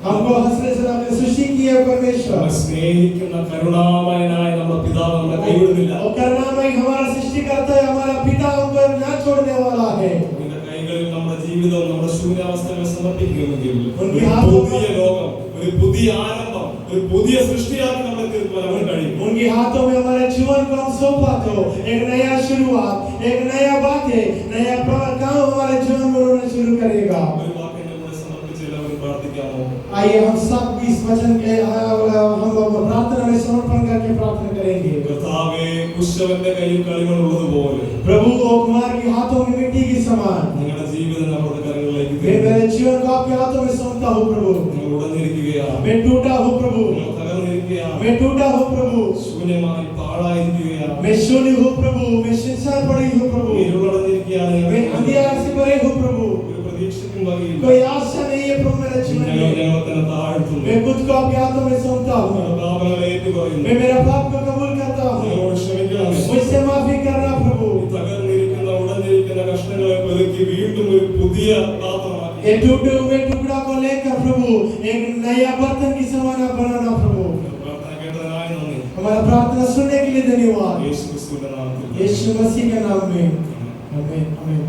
हमको हंसने से आपने सृष्टि की है परमेश्वर, നമ്മളെ സ്നേഹിക്കുന്ന കരുണാമയനായ നമ്മുടെ പിതാവ് നമ്മളെ കൈവിടുന്നില്ല। और करुणामय हमारा सृष्टि करता है, हमारा पिता हमको ना छोड़ने वाला है। നിന്റെ കൈകളിൽ നമ്മുടെ ജീവിതം നമ്മുടെ ശൂന്യാവസ്ഥകൾ സമർപ്പിക്കുമെങ്കിൽ ഉൻകി ഒരു ഹാഥോं പുതിയ ലോകം, ഒരു പുതിയ ആരംഭം, ഒരു പുതിയ സൃഷ്ടിയാക്കി നമ്മളെ തീർക്കുവാൻ അവന് കഴിയും। उनके हाथों में हमारे जीवन को हम सौंपा तो एक नया शुरुआत, एक नया बातें, नया काम हमारे जीवन में उन्होंने शुरू करेगा। ഒരു വാക്യം നമ്മുടെ സമർപ്പിച്ച് എല്ലാവരും പ്രാർത്ഥിക്കാമോ? आइए हम सब इस वचन के हम प्रार्थना में समर्पण करके प्रार्थना करेंगे। കർത്താവേ, കുശവന്റെ കയ്യിൽ കളിമൺ ഉള്ളതുപോലെ प्रभु ओ कुमार के हाथों में मिट्टी की समान നിങ്ങളുടെ ജീവിതം നമ്മുടെ കരങ്ങളിലേക്ക് मैं തരുന്നു। मेरे जीवन को आपके हाथों में सौंपता हूँ प्रभु। നിങ്ങൾ ഉടഞ്ഞിരിക്കുകയാണ്, मैं टूटा हूँ प्रभु, നിങ്ങൾ തകർന്നിരിക്കുകയാണ്, मैं टूटा हूँ प्रभु, ശൂന്യമായി പാഴായിരിക്കുകയാണ്, मैं शून्य हूँ प्रभु, मैं संसार पड़ी हूँ प्रभु, ഇരുളടഞ്ഞിരിക്കുകയാണ്। मैं अंधियार से भरे हूँ प्रभु, ഒരു പ്രതീക്ഷയ്ക്കും വകയില്ല। कोई आशा नहीं है प्रभु मेरे जीवन ഞങ്ങൾ में। ഞങ്ങളെ തന്നെ താഴ്ത്തുന്നു, मैं खुद को आपके हाथों में सौंपता हूँ, ഞങ്ങളുടെ പാപങ്ങളെ ഏറ്റുപറയുന്നു। मैं मेरा पाप को कबूल करता हूँ, ഞങ്ങളോട് ക്ഷമിക്കണമേ। मुझसे माफी करना प्रभु। ഈ തകർന്നിരിക്കുന്ന ഉടഞ്ഞിരിക്കുന്ന കഷ്ണങ്ങളെ പെറുക്കി വീണ്ടും ഒരു പുതിയ പാത്രമാക്കി ये टूटे हुए टुकड़ा को लेकर प्रभु एक नया बर्तन की समान बनाना प्रभु। പ്രാർത്ഥന കേട്ടതിനായി നന്ദി। हमारा प्रार्थना सुनने के लिए धन्यवाद। യേശു ക്രിസ്തുവിന്റെ നാമത്തിൽ यीशु मसीह के नाम में आमीन आमीन।